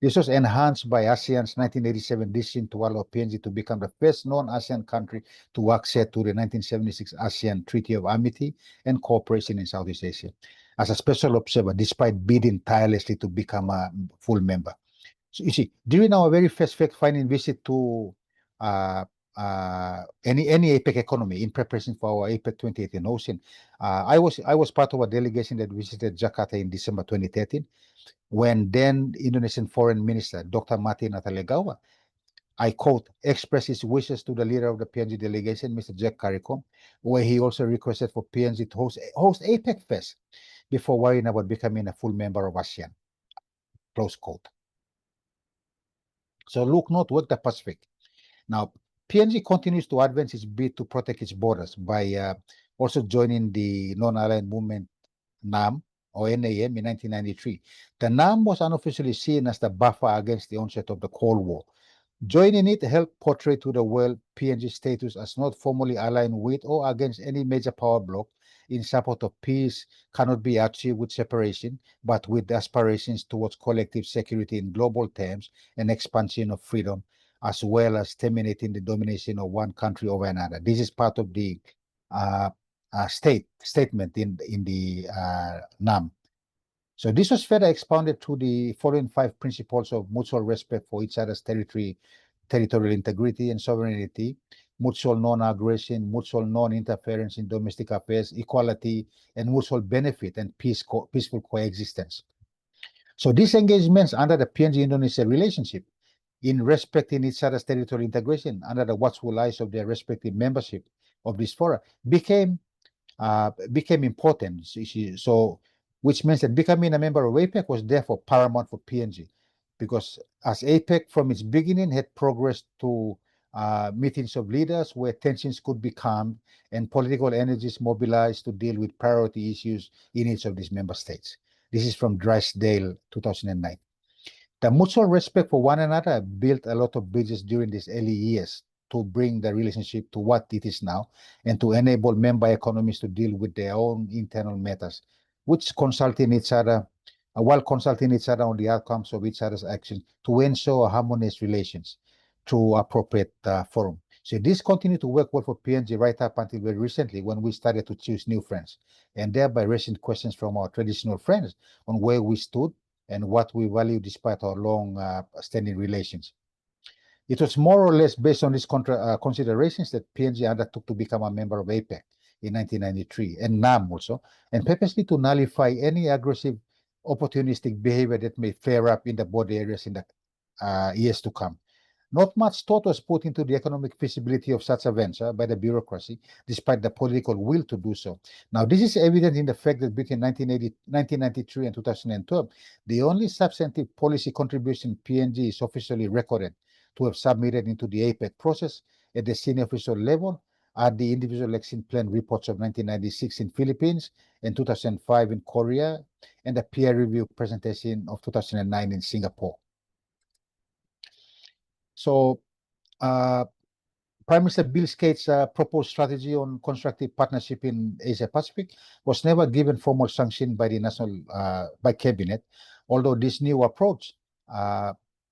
This was enhanced by ASEAN's 1987 decision to allow PNG to become the first non-ASEAN country to accede to the 1976 ASEAN Treaty of Amity and Cooperation in Southeast Asia as a special observer, despite bidding tirelessly to become a full member. So you see, during our very first fact-finding visit to any APEC economy in preparation for our APEC 2018 in Ocean, I was part of a delegation that visited Jakarta in December 2013, when then Indonesian Foreign Minister Dr. Mati Natalegawa, I quote, expressed his wishes to the leader of the PNG delegation, Mr. Jack Caricom, where he also requested for PNG to host APEC Fest before worrying about becoming a full member of ASEAN. Close quote. So look not work the Pacific. Now, PNG continues to advance its bid to protect its borders by also joining the non-aligned movement NAM or NAM in 1993. The NAM was unofficially seen as the buffer against the onset of the Cold War. Joining it helped portray to the world PNG's status as not formally aligned with or against any major power bloc in support of peace cannot be achieved with separation, but with aspirations towards collective security in global terms and expansion of freedom as well as terminating the domination of one country over another. This is part of the statement in the NAM. So this was further expounded to the following 5 principles of mutual respect for each other's territorial integrity and sovereignty, mutual non-aggression, mutual non-interference in domestic affairs, equality, and mutual benefit and peaceful coexistence. So these engagements under the PNG-Indonesia relationship in respecting each other's territorial integration under the watchful eyes of their respective membership of this fora became important. So, which means that becoming a member of APEC was therefore paramount for PNG, because as APEC from its beginning had progressed to meetings of leaders where tensions could be calmed and political energies mobilized to deal with priority issues in each of these member states. This is from Drysdale, 2009. The mutual respect for one another built a lot of bridges during these early years to bring the relationship to what it is now and to enable member economies to deal with their own internal matters, while consulting each other on the outcomes of each other's actions to ensure harmonious relations through appropriate forum. So this continued to work well for PNG right up until very recently, when we started to choose new friends and thereby raising questions from our traditional friends on where we stood and what we value despite our long-standing relations. It was more or less based on these considerations that PNG undertook to become a member of APEC in 1993, and NAM also, and purposely to nullify any aggressive, opportunistic behavior that may flare up in the border areas in the years to come. Not much thought was put into the economic feasibility of such a venture by the bureaucracy, despite the political will to do so. Now, this is evident in the fact that between 1993 and 2012, the only substantive policy contribution PNG is officially recorded to have submitted into the APEC process at the senior official level are the individual action plan reports of 1996 in Philippines and 2005 in Korea, and the peer review presentation of 2009 in Singapore. So, Prime Minister Bill Gates' proposed strategy on constructive partnership in Asia Pacific was never given formal sanction by the by cabinet, although this new approach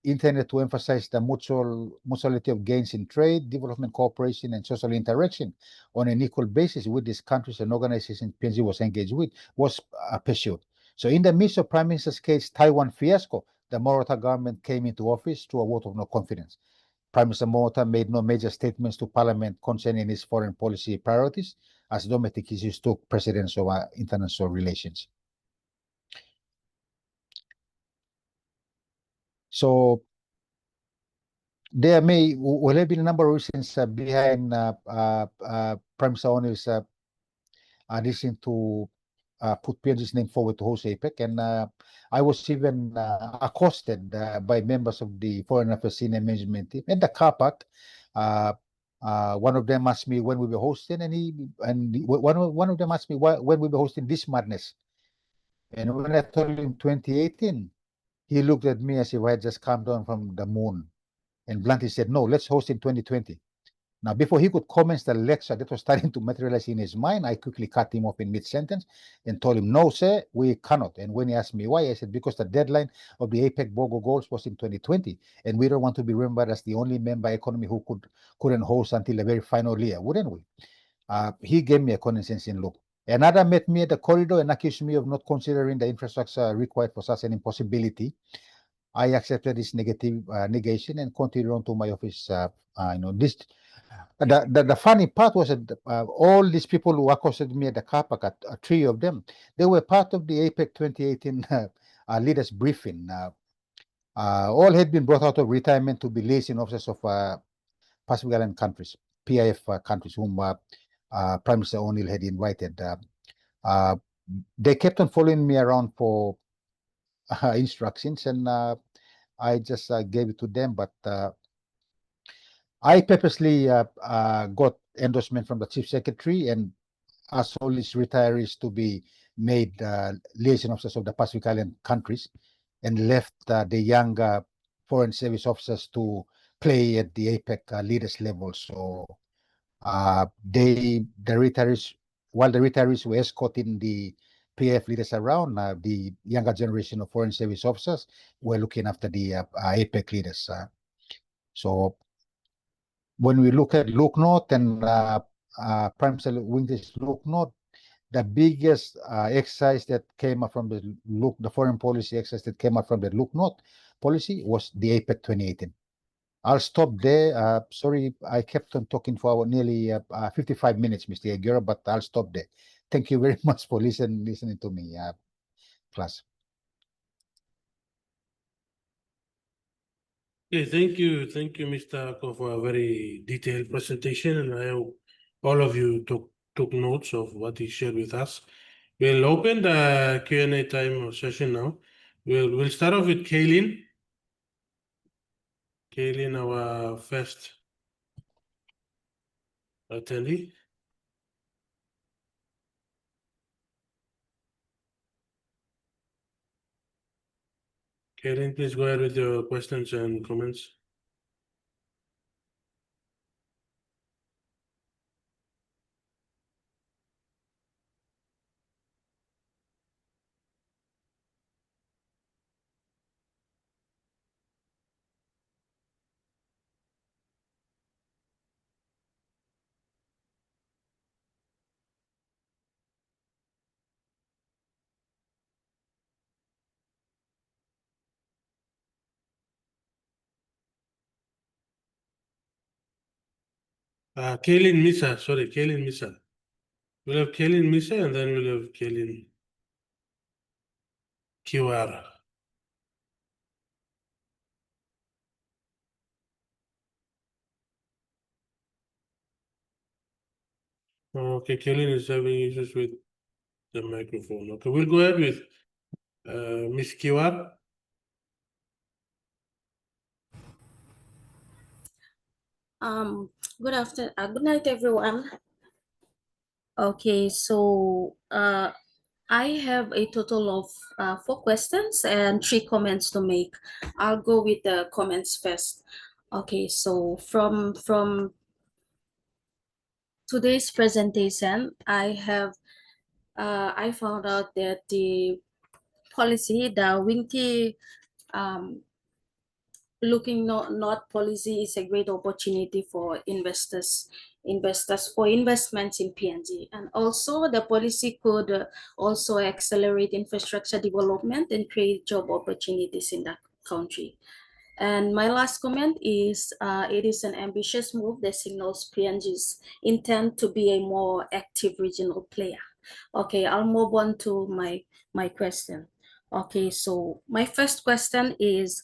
intended to emphasize the mutuality of gains in trade, development cooperation, and social interaction on an equal basis with these countries and organizations PNG was engaged with was pursued. So in the midst of Prime Minister Gates' Taiwan fiasco, the Morata government came into office through a vote of no confidence. Prime Minister Morata made no major statements to Parliament concerning his foreign policy priorities, as domestic issues took precedence over international relations. So there will have been a number of reasons behind Prime Minister O'Neill's decision to put PNG's name forward to host APEC, and I was even accosted by members of the Foreign Affairs Senior Management Team at the car park. One of them asked me when we were hosting, one of them asked me when we were hosting this madness. And when I told him 2018, he looked at me as if I had just come down from the moon, and bluntly said, "No, let's host in 2020." Now, before he could commence the lecture that was starting to materialize in his mind, I quickly cut him off in mid-sentence and told him, "No, sir, we cannot." And when he asked me why, I said, "Because the deadline of the APEC BOGO goals was in 2020, and we don't want to be remembered as the only member economy who couldn't host until the very final year, wouldn't we?" He gave me a condescending look. Another met me at the corridor and accused me of not considering the infrastructure required for such an impossibility. I accepted this negative negation and continued on to my office. The funny part was that all these people who accosted me at the car park, 3 of them, they were part of the APEC 2018 leaders briefing. All had been brought out of retirement to be liaison officers of Pacific Island countries, PIF countries, whom Prime Minister O'Neill had invited. They kept on following me around for instructions, and I just gave it to them, but I purposely got endorsement from the Chief Secretary and asked all these retirees to be made liaison officers of the Pacific Island countries, and left the younger foreign service officers to play at the APEC leaders level. So the retirees, while the retirees were escorting the PF leaders around, the younger generation of foreign service officers were looking after the APEC leaders. So when we look at look note and Prime Cell Wingti's look note, the biggest exercise that came up from the foreign policy exercise that came up from the look note policy was the APEC 2018. I'll stop there. Sorry, I kept on talking for nearly 55 minutes, Mr. Aguirre, but I'll stop there. Thank you very much for listening to me, class. Okay, thank you, Mr. Ako, for a very detailed presentation, and I hope all of you took notes of what he shared with us. We'll open the Q&A time or session now. We'll start off with Kaylin. Kaylin, our first attendee. Kaylin, please go ahead with your questions and comments. Kaylin Misa, sorry, Kaylin Misa. We'll have Kaylin Misa and then we'll have Kaylin Kiwara. Okay, Kaylin is having issues with the microphone. Okay, we'll go ahead with Miss Kiwara. Good night, everyone. Okay, so I have a total of 4 questions and 3 comments to make. I'll go with the comments first. Okay, so from today's presentation, I found out that the policy, the Wingti looking north policy is a great opportunity for investors for investments in PNG, and also the policy could also accelerate infrastructure development and create job opportunities in that country. And my last comment is it is an ambitious move that signals PNG's intent to be a more active regional player. Okay, I'll move on to my question. Okay, so my first question is,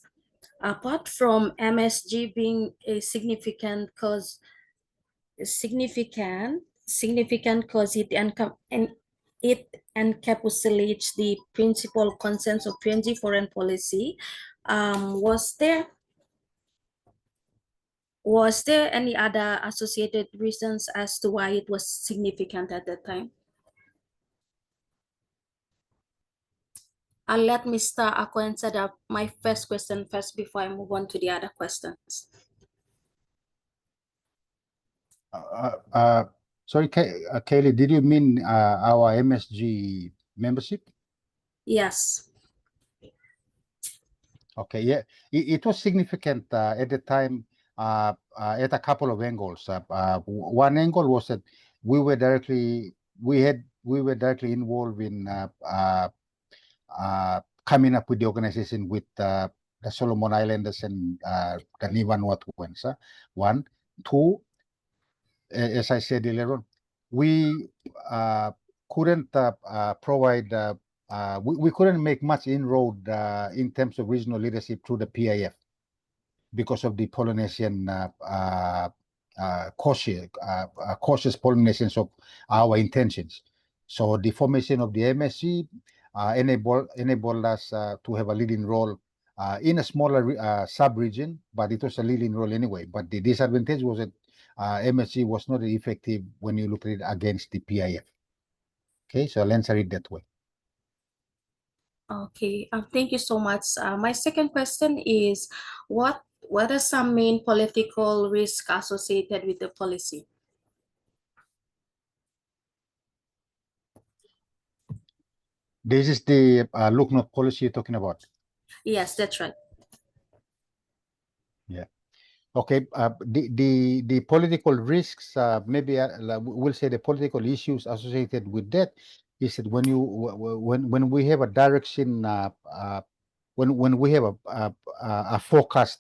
apart from MSG being a significant cause it encapsulates the principal concerns of PNG foreign policy, was there any other associated reasons as to why it was significant at that time? I'll let Mr. Ako answer my first question first before I move on to the other questions. Sorry, Kaylee, did you mean our MSG membership? Yes. Okay, yeah, it was significant at the time at a couple of angles. One angle was that we were directly involved in coming up with the organization with the Solomon Islanders and the Vanuatuans. One, two, as I said earlier on, we couldn't provide. We couldn't make much inroad in terms of regional leadership through the PIF because of the Polynesian cautious Polynesians of our intentions. So the formation of the MSC enabled us to have a leading role in a smaller sub-region, but it was a leading role anyway. But the disadvantage was that MSC was not effective when you look at it against the PIF. Okay, so I'll answer it that way. Okay, thank you so much. My second question is, what are some main political risks associated with the policy? This is the look not policy you're talking about. Yes, that's right. Yeah. Okay, the political risks, maybe we'll say the political issues associated with that is that when we have a direction, when we have a forecast,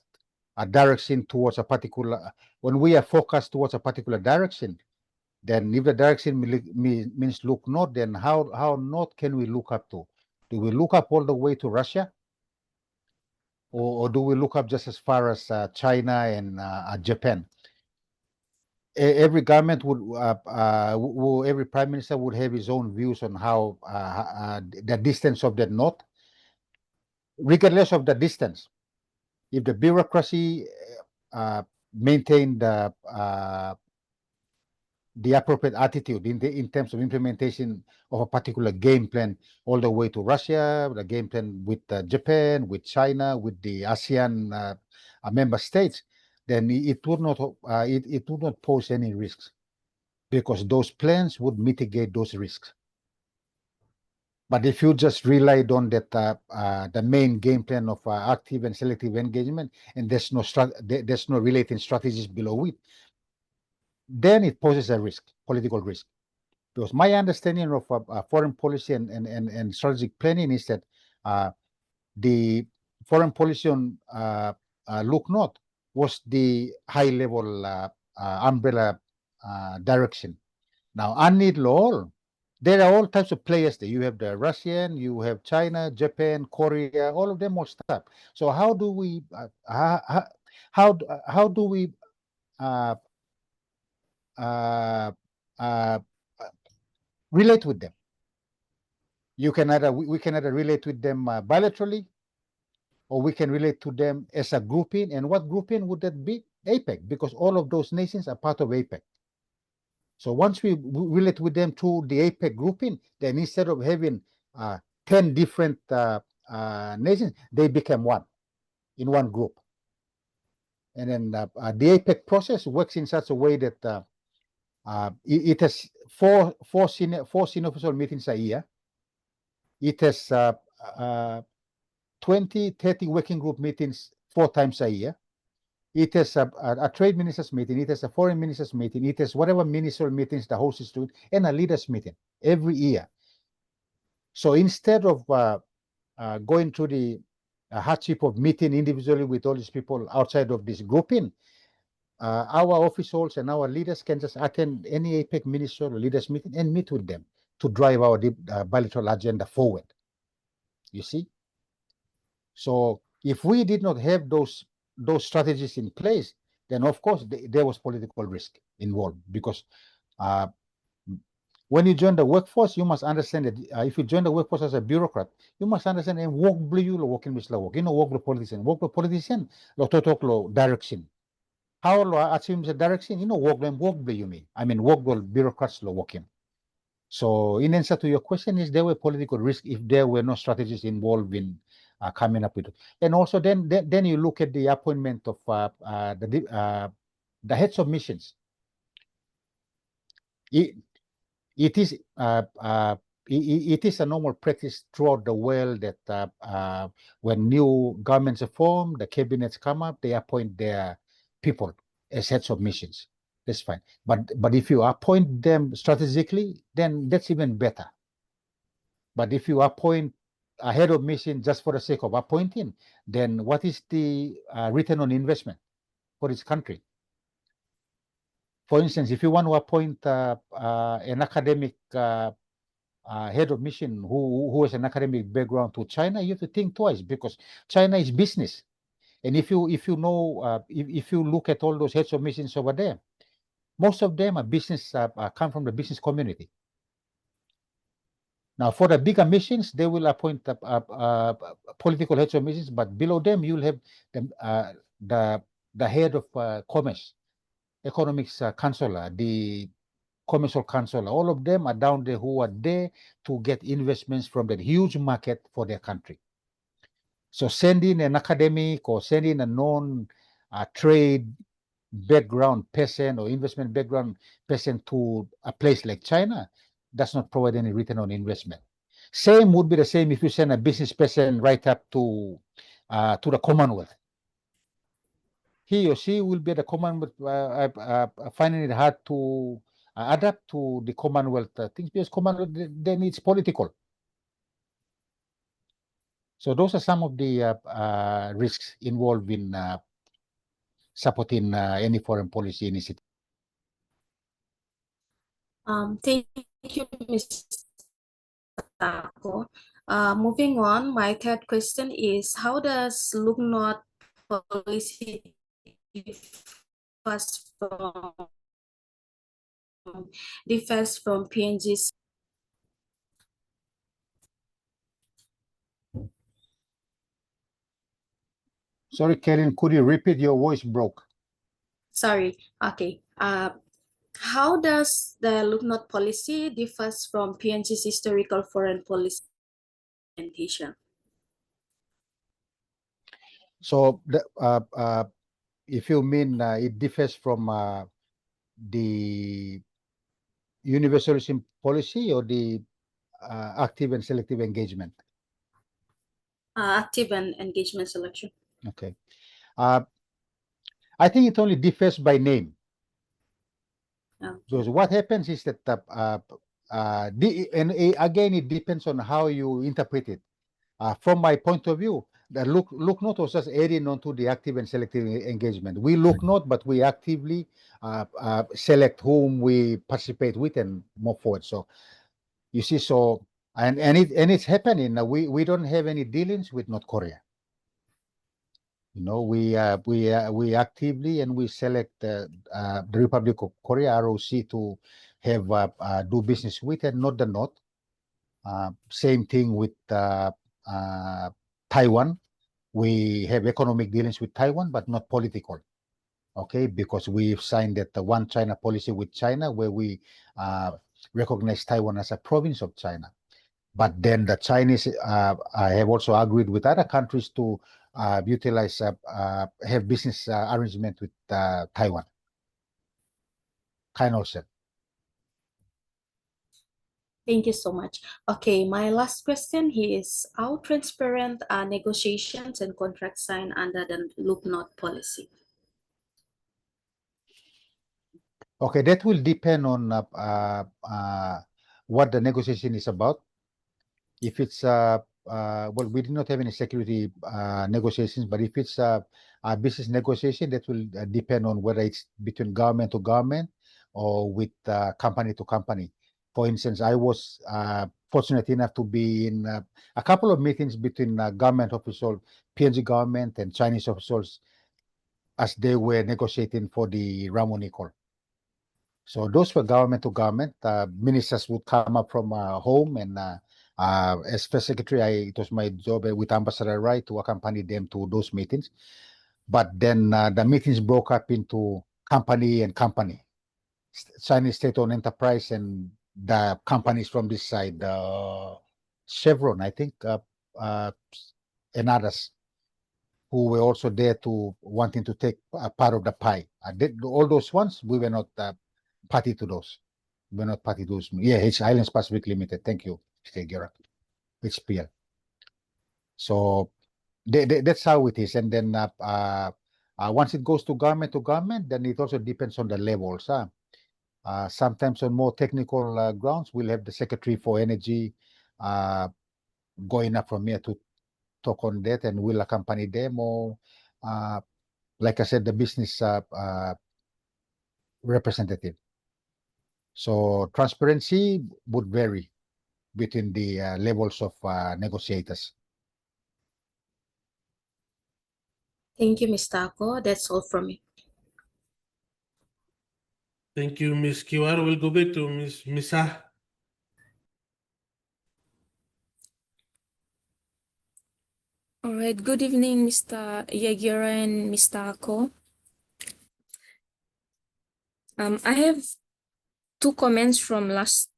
a direction towards a particular, when we are focused towards a particular direction, then if the direction means look north, then how north can we look up to? Do we look up all the way to Russia? Or do we look up just as far as China and Japan? Every government every prime minister would have his own views on how the distance of the north, regardless of the distance. If the bureaucracy maintained the appropriate attitude in terms of implementation of a particular game plan all the way to Russia, the game plan with Japan, with China, with the ASEAN member states, then it would not pose any risks, because those plans would mitigate those risks. But if you just relied on that the main game plan of active and selective engagement, and there's no relating strategies below it, then it poses a risk, political risk. Because my understanding of foreign policy and strategic planning is that the foreign policy on look north was the high level umbrella direction. Now, underneath all, there are all types of players there. You have the Russian, you have China, Japan, Korea, all of them will stop. So how do we how do we relate with them? We can either relate with them bilaterally, or we can relate to them as a grouping. And what grouping would that be? APEC, because all of those nations are part of APEC. So once we relate with them through the APEC grouping, then instead of having 10 different nations, they become one in one group. And then the APEC process works in such a way that it has four senior official meetings a year. It has 20, 30 working group meetings 4 times a year. It has a trade ministers meeting. It has a foreign ministers meeting. It has whatever ministerial meetings the host is doing, and a leaders meeting every year. So instead of going through the hardship of meeting individually with all these people outside of this grouping, our officials and our leaders can just attend any APEC ministerial leaders meeting and meet with them to drive our bilateral agenda forward. You see? So if we did not have those strategies in place, then of course there was political risk involved, because when you join the workforce, you must understand that if you join the workforce as a bureaucrat, you must understand and work blue lo working with work. You know, work the politician lo totok lo direction. How lo achieve the direction? You know, work blue you mean. I mean, work the bureaucrats lo working. So in answer to your question, is there were political risk if there were no strategies involved in coming up with it. And also then you look at the appointment of the heads of missions. It is a normal practice throughout the world that when new governments are formed, the cabinets come up, they appoint their people as heads of missions. That's fine. But if you appoint them strategically, then that's even better. But if you appoint a head of mission just for the sake of appointing, then what is the return on investment for this country? For instance, if you want to appoint an academic head of mission who has an academic background to China, you have to think twice, because China is business. And if you know, if you look at all those heads of missions over there, most of them are business, come from the business community. Now, for the bigger missions, they will appoint political heads of missions, but below them, you'll have the head of commerce, economics counselor, the commercial counselor. All of them are down there who are there to get investments from that huge market for their country. So sending an academic or sending a non-trade background person or investment background person to a place like China does not provide any return on investment. Same would be the same if you send a business person right up to the Commonwealth. he or she will be at the Commonwealth finding it hard to adapt to the Commonwealth things, because Commonwealth then it's political. So those are some of the risks involved in supporting any foreign policy initiative. Thank you, Mr. Tako. Moving on, my third question is, how does look not policy differs from PNG's? Sorry, Karen, could you repeat? Your voice broke. Sorry. Okay. How does the look not policy differs from PNG's historical foreign policy implementation? So if you mean it differs from the universalism policy or the active and selective engagement? Active and engagement selection. Okay. I think it only differs by name. Okay. Because what happens is that, again, it depends on how you interpret it. From my point of view, the look not was just adding on to the active and selective engagement. We look not, but we actively select whom we participate with and move forward. So you see, so and it's happening. We don't have any dealings with North Korea. You know, we actively and we select the Republic of Korea, ROC, to have do business with, and not the North. Same thing with Taiwan. We have economic dealings with Taiwan, but not political. Okay, because we've signed that the one China policy with China, where we recognize Taiwan as a province of China. But then the Chinese have also agreed with other countries to utilize, have business arrangement with Taiwan. Kind of. Thank you so much. Okay, my last question here is, how transparent are negotiations and contracts signed under the look not policy? Okay, that will depend on what the negotiation is about. If it's well, we did not have any security negotiations, but if it's a business negotiation, that will depend on whether it's between government to government or with company to company. For instance, I was fortunate enough to be in a couple of meetings between government officials, PNG government and Chinese officials, as they were negotiating for the Ramon Nicol. So those were government to government. Ministers would come up from home, and as first secretary, it was my job with Ambassador Rai to accompany them to those meetings. But then the meetings broke up into company and company, Chinese state-owned enterprise, and the companies from this side, Chevron, I think, and others who were also there to wanting to take a part of the pie. All those ones, we were not party to those. We're not party to those. Yeah, it's Islands Pacific Limited. Thank you, Mr. Gira. HPL. So that's how it is. And then once it goes to government, then it also depends on the levels. Sometimes on more technical grounds, we'll have the Secretary for Energy going up from here to talk on that, and we'll accompany them. Or, like I said, the business representative. So transparency would vary between the levels of negotiators. Thank you, Mr. Ako. That's all from me. Thank you, Ms. Kiwar. We'll go back to Ms. Misa. All right, good evening, Mr. Yagira and Mr. Ako. I have two comments from last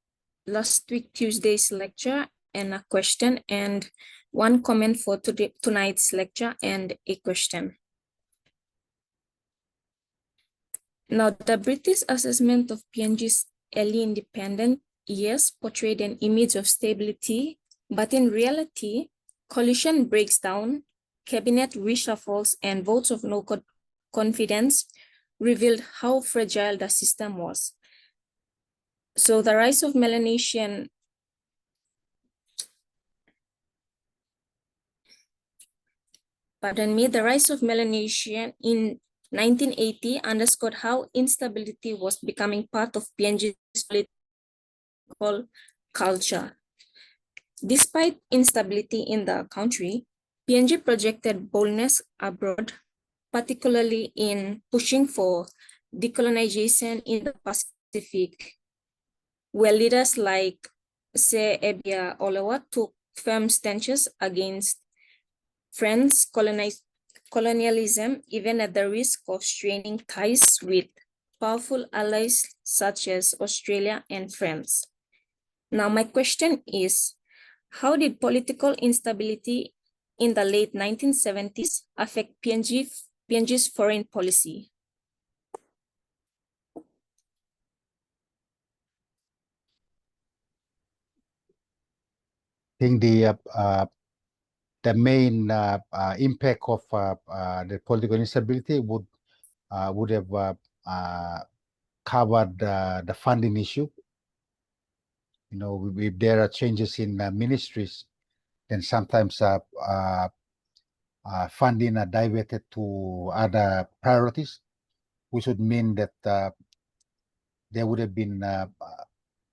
week Tuesday's lecture and a question, and one comment for tonight's lecture and a question. Now, the British assessment of PNG's early independent years portrayed an image of stability, but in reality, coalition breaks down, cabinet reshuffles, and votes of no confidence revealed how fragile the system was. So the rise of Melanesian the rise of Melanesian in 1980 underscored how instability was becoming part of PNG's political culture. Despite instability in the country, PNG projected boldness abroad, particularly in pushing for decolonization in the Pacific, where leaders like Se Ebia Olawa took firm stances against French colonialism, even at the risk of straining ties with powerful allies such as Australia and France. Now, my question is, how did political instability in the late 1970s affect PNG's foreign policy? I think the main impact of the political instability would have covered the funding issue. You know, if there are changes in ministries, then sometimes funding are diverted to other priorities, which would mean that there would have been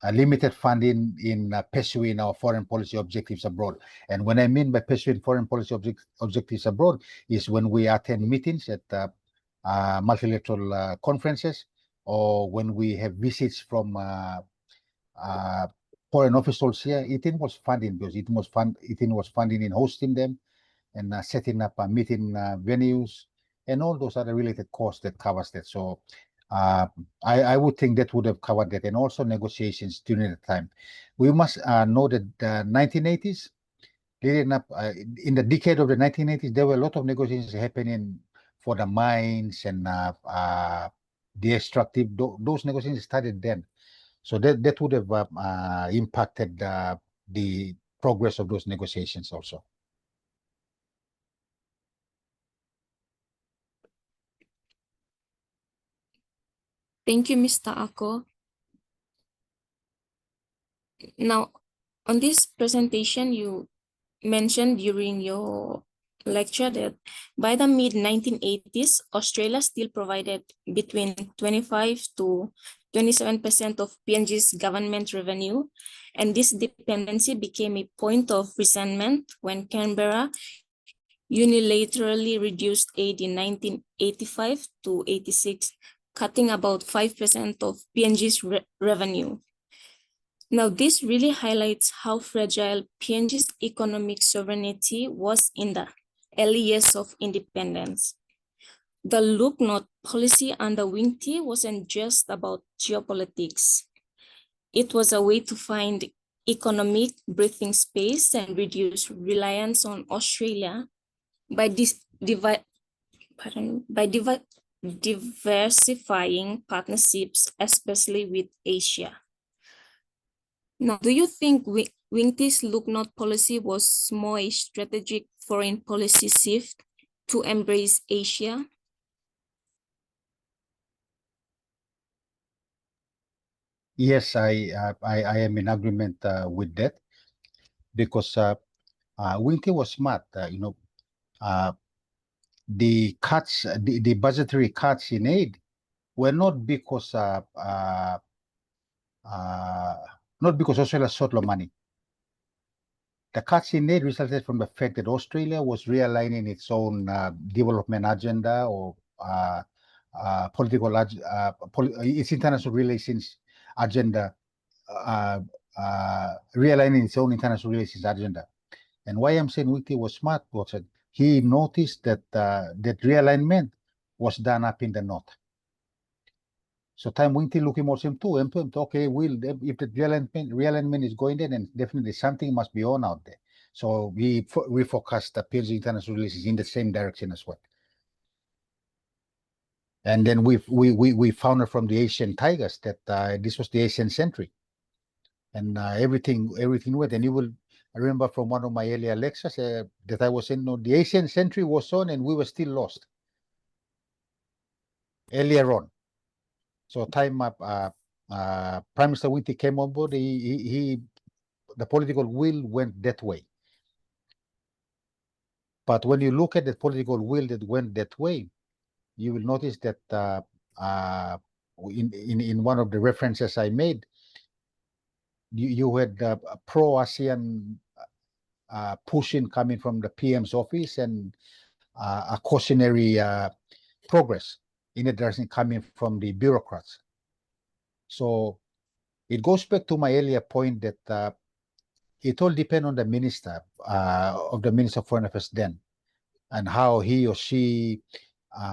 a limited funding in pursuing our foreign policy objectives abroad. And when I mean by pursuing foreign policy objectives abroad is when we attend meetings at multilateral conferences, or when we have visits from foreign officials here. It was funding because it was funding in hosting them and setting up meeting venues and all those other related costs that covers that. So I would think that would have covered that, and also negotiations during the time. We must know that the 1980s, leading up in the decade of the 1980s, there were a lot of negotiations happening for the mines and the extractive. Those negotiations started then, so that would have impacted the progress of those negotiations also. Thank you, Mr. Ako. Now, on this presentation, you mentioned during your lecture that by the mid-1980s, Australia still provided between 25 to 27% of PNG's government revenue, and this dependency became a point of resentment when Canberra unilaterally reduced aid in 1985 to 86, cutting about 5% of PNG's revenue. Now, this really highlights how fragile PNG's economic sovereignty was in the early years of independence. The Look North policy under Wingti wasn't just about geopolitics. It was a way to find economic breathing space and reduce reliance on Australia by diversifying partnerships, especially with Asia. Now, do you think Wingti's Look North policy was more a strategic foreign policy shift to embrace Asia? Yes, I am in agreement with that, because Wingti was smart. The cuts, the budgetary cuts in aid were not because Australia sought money. The cuts in aid resulted from the fact that Australia was realigning its own development agenda, or its international relations agenda, realigning its own international relations agenda. And why I'm saying Wingti was smart was that he noticed that that realignment was done up in the north. So time Wingti looking more him too, and okay, if the realignment is going there, then definitely something must be on out there. So we refocused the PNG international relations in the same direction as well. And then we found it from the Asian Tigers that this was the Asian century, and everything went. And you will remember from one of my earlier lectures that I was saying, no, the Asian century was on, and we were still lost. earlier on. So Prime Minister Wingti came on board. The political will went that way. But when you look at the political will that went that way, you will notice that in one of the references I made, you had a pro-ASEAN pushing coming from the PM's office and a cautionary progress in a direction coming from the bureaucrats. So it goes back to my earlier point that it all depends on the minister of the Minister of Foreign Affairs then, and how he or she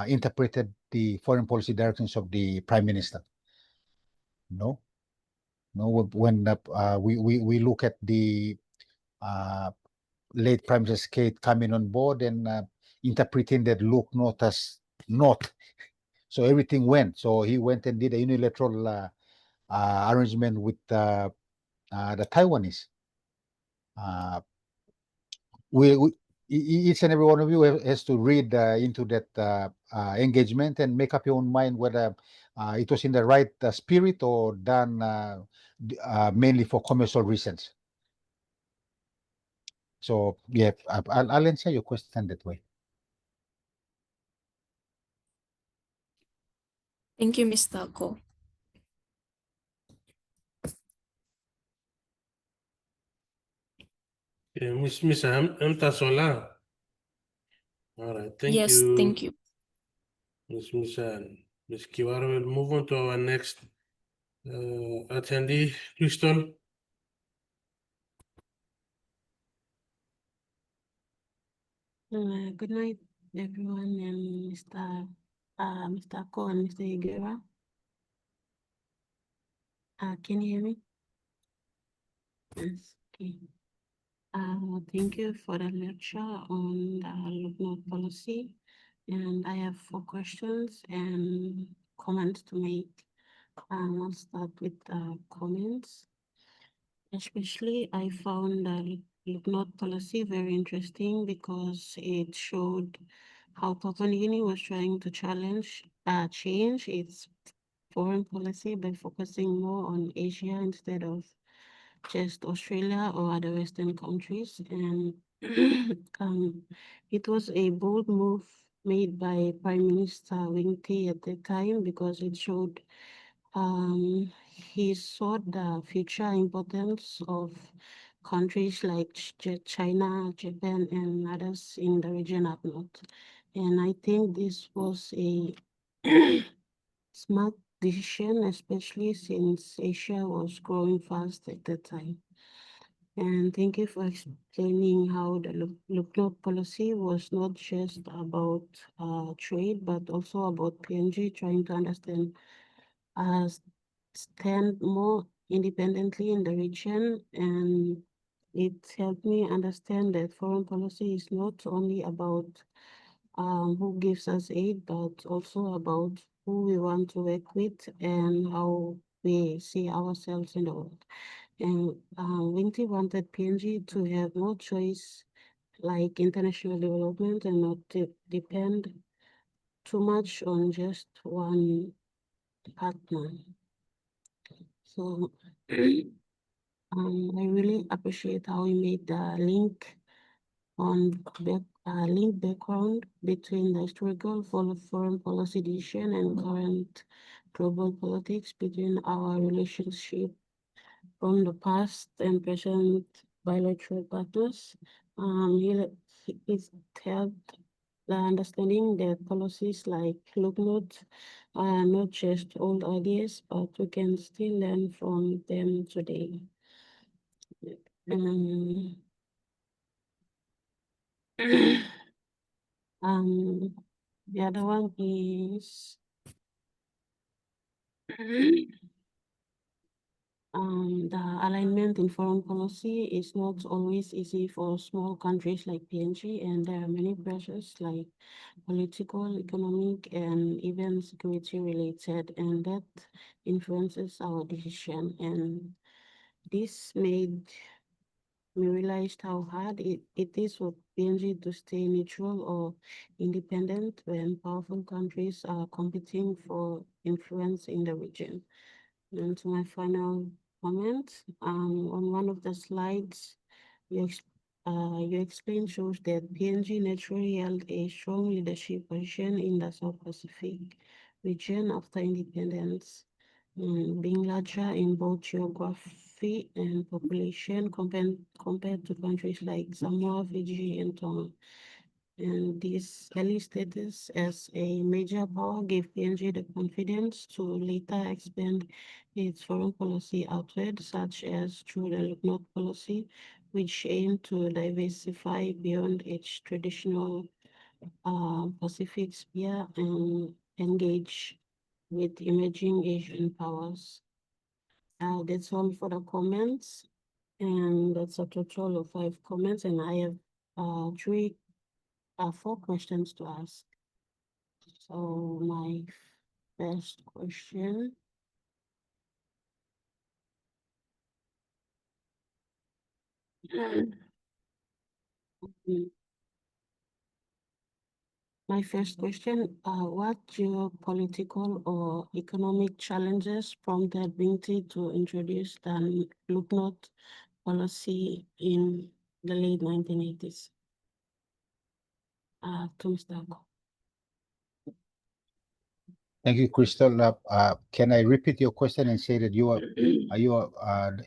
interpreted the foreign policy directions of the Prime Minister. No, when we look at the late Prime Minister Kate coming on board and interpreting that look not as not. So everything went. So he went and did a unilateral arrangement with the Taiwanese. Each and every one of you has to read into that engagement and make up your own mind whether it was in the right spirit or done mainly for commercial reasons. So yeah, I'll answer your question that way. Thank you, Mr. Ko. Yeah, Miss Sola. All right, thank Yes, you. thank you. Miss Kiwara will move on to our next attendee, Crystal. Good night, everyone, and Mr. Ko and Mr. Higuera. Can you hear me? Yes. Okay. Thank you for the lecture on the Lubnot policy, and I have 4 questions and comments to make. I'll start with the comments. Especially, I found the Lubnot policy very interesting because it showed how Papua New Guinea was trying to change its foreign policy by focusing more on Asia instead of just Australia or other Western countries. And it was a bold move made by Prime Minister Wingti at the time because it showed he saw the future importance of countries like China, Japan, and others in the region up north. And I think this was a smart decision, especially since Asia was growing fast at that time. And thank you for explaining how the Lubnot policy was not just about trade, but also about PNG trying to understand stand more independently in the region, and it helped me understand that foreign policy is not only about who gives us aid, but also about who we want to work with and how we see ourselves in the world. And Wingti wanted PNG to have more choice, like international development, and not depend too much on just one partner. So I really appreciate how we made the link background between the historical foreign policy decision and current global politics between our relationship from the past and present bilateral partners. It helped the understanding that policies like Lubnot are not just old ideas, but we can still learn from them today. The other one is the alignment in foreign policy is not always easy for small countries like PNG, and there are many pressures like political, economic, and even security related, and that influences our decision. And this made we realized how hard it is for PNG to stay neutral or independent when powerful countries are competing for influence in the region. And to my final comment, on one of the slides, you, you explained shows that PNG naturally held a strong leadership position in the South Pacific region after independence, being larger in both geography and population compared to countries like Samoa, Fiji, and Tonga. And this early status as a major power gave PNG the confidence to later expand its foreign policy outward, such as through the Look North policy, which aimed to diversify beyond its traditional Pacific sphere and engage with emerging Asian powers. That's all for the comments, and that's a total of 5 comments, and I have 4 questions to ask. So my first question. My first question, what geopolitical or economic challenges prompted Wingti to introduce the Look North policy in the late 1980s? To Mr. Ako. Thank you, Crystal. Can I repeat your question and say that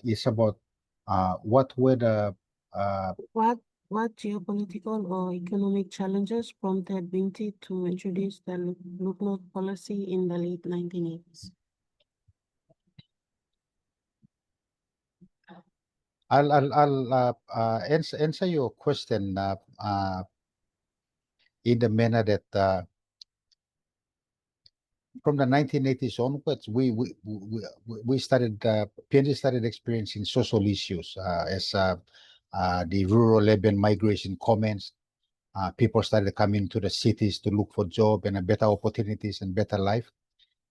it's about what were the What geopolitical or economic challenges prompted Wingti to introduce the Look North policy in the late 1980s? I'll answer your question in the manner that from the 1980s onwards, we started PNG started experiencing social issues as the rural urban migration commenced. People started coming to the cities to look for job and better opportunities and better life,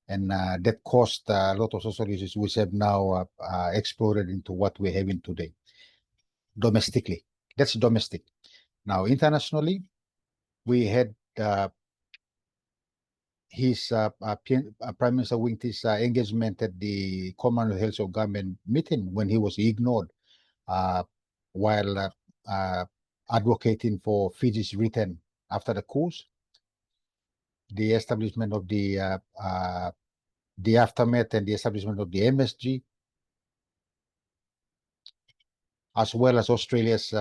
and that caused a lot of social issues, which have now exploded into what we're having today. Domestically, that's domestic. Now, internationally, we had his Prime Minister Wingti's engagement at the Commonwealth of Government meeting when he was ignored while advocating for Fiji's return after the coups, the establishment of the aftermath and the establishment of the MSG, as well as Australia's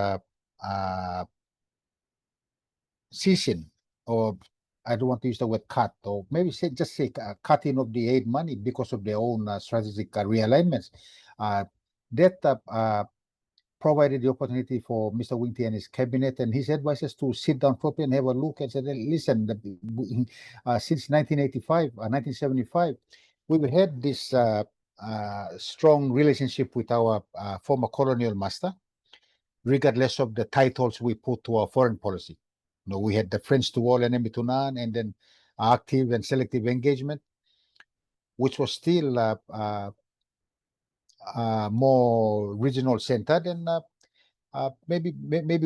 ceasing, or I don't want to use the word cut, or maybe just say cutting of the aid money because of their own strategic realignments. That provided the opportunity for Mr. Wingti and his cabinet and his advisors to sit down properly and have a look and say, listen, since 1975, we've had this strong relationship with our former colonial master, regardless of the titles we put to our foreign policy. You know, we had the friends to all, enemy to none, and then active and selective engagement, which was still more regional centered. And maybe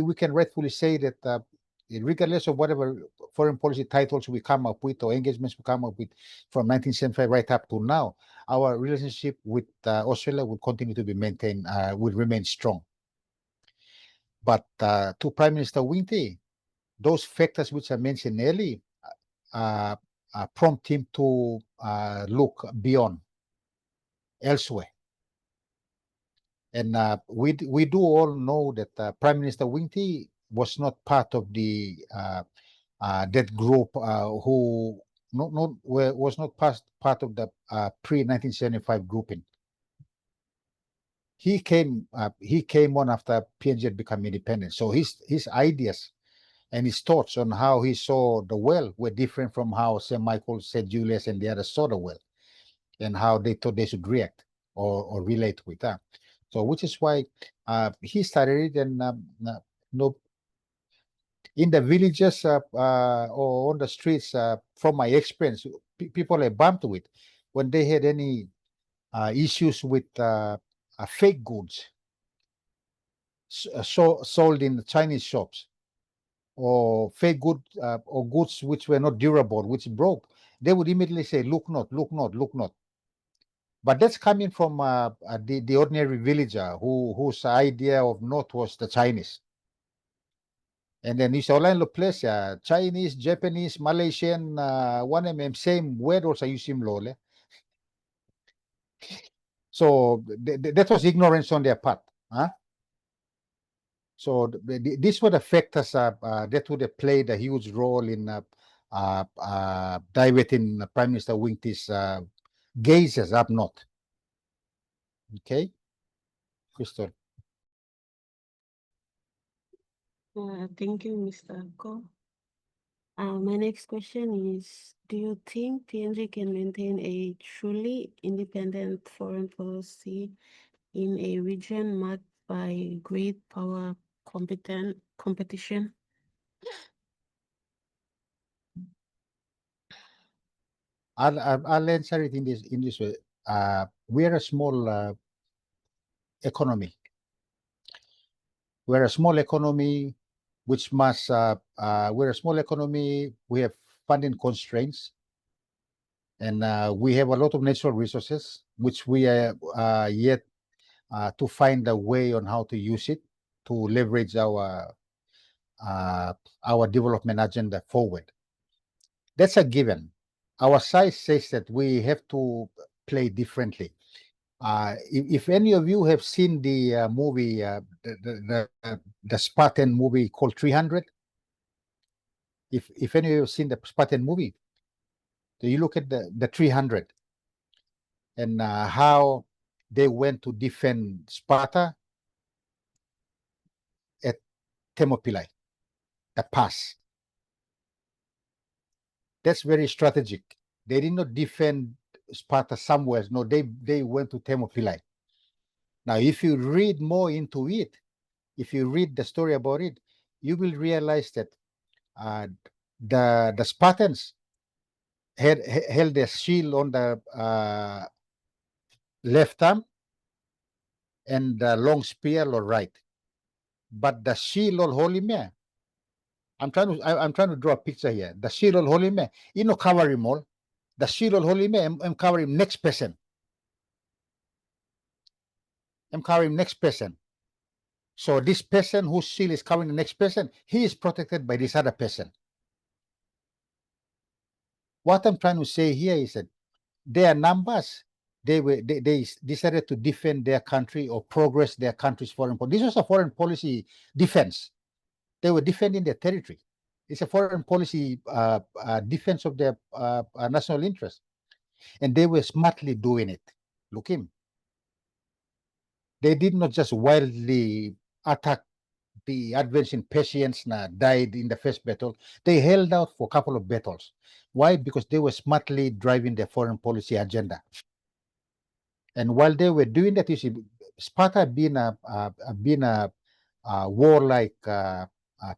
we can rightfully say that regardless of whatever foreign policy titles we come up with or engagements we come up with from 1975 right up to now, our relationship with Australia will continue to be maintained, will remain strong. But to Prime Minister Wingti, those factors which I mentioned earlier prompt him to look beyond, elsewhere. And we do all know that Prime Minister Wingti was not part of the that group who was not part of the pre-1975 grouping. He came on after PNG had become independent. So his ideas and his thoughts on how he saw the world were different from how St. Michael, St. Julius, and the others saw the world, and how they thought they should react or relate with that. So, which is why he started it, and in the villages or on the streets, from my experience, people are bumped with when they had any issues with fake goods. sold in Chinese shops, or fake good or goods which were not durable, which broke, they would immediately say, "Look not, look not, look not." But that's coming from the ordinary villager whose idea of not was the Chinese. And then you say, "Online place, Chinese, Japanese, Malaysian, one same word also use him lole." So that was ignorance on their part. Huh? So this would affect us. That would have played a huge role in diverting Prime Minister Wingti's gazes up north. Okay, Crystal. Thank you, Mr. Ko. My next question is, do you think PNG can maintain a truly independent foreign policy in a region marked by great power competition? I'll answer it in this way. We're a small economy. We're a small economy, which must. We're a small economy. We have funding constraints, and we have a lot of natural resources, which we are yet to find a way on how to use it to leverage our development agenda forward. That's a given. Our size says that we have to play differently. If any of you have seen the movie, the Spartan movie called 300, if any of you have seen the Spartan movie, so you look at the 300 and how they went to defend Sparta at Thermopylae, the pass. That's very strategic. They did not defend Sparta somewhere. No, they went to Thermopylae. Now, if you read more into it, if you read the story about it, you will realize that the Spartans held their shield on the left arm and the long spear on right. But the shield on Holy Mare, I'm trying to draw a picture here. The shield on Holy Mare, you know, cover him all. The shield on Holy Mare, I'm covering next person. I'm covering next person. So this person whose shield is covering the next person, he is protected by this other person. What I'm trying to say here is that their numbers, they decided to defend their country or progress their country's foreign policy. This was a foreign policy defense. They were defending their territory. It's a foreign policy defense of their national interest. And they were smartly doing it. Look him. They did not just wildly attack the advancing Persians died in the first battle. They held out for a couple of battles. Why? Because they were smartly driving their foreign policy agenda. And while they were doing that, you see, Sparta being a warlike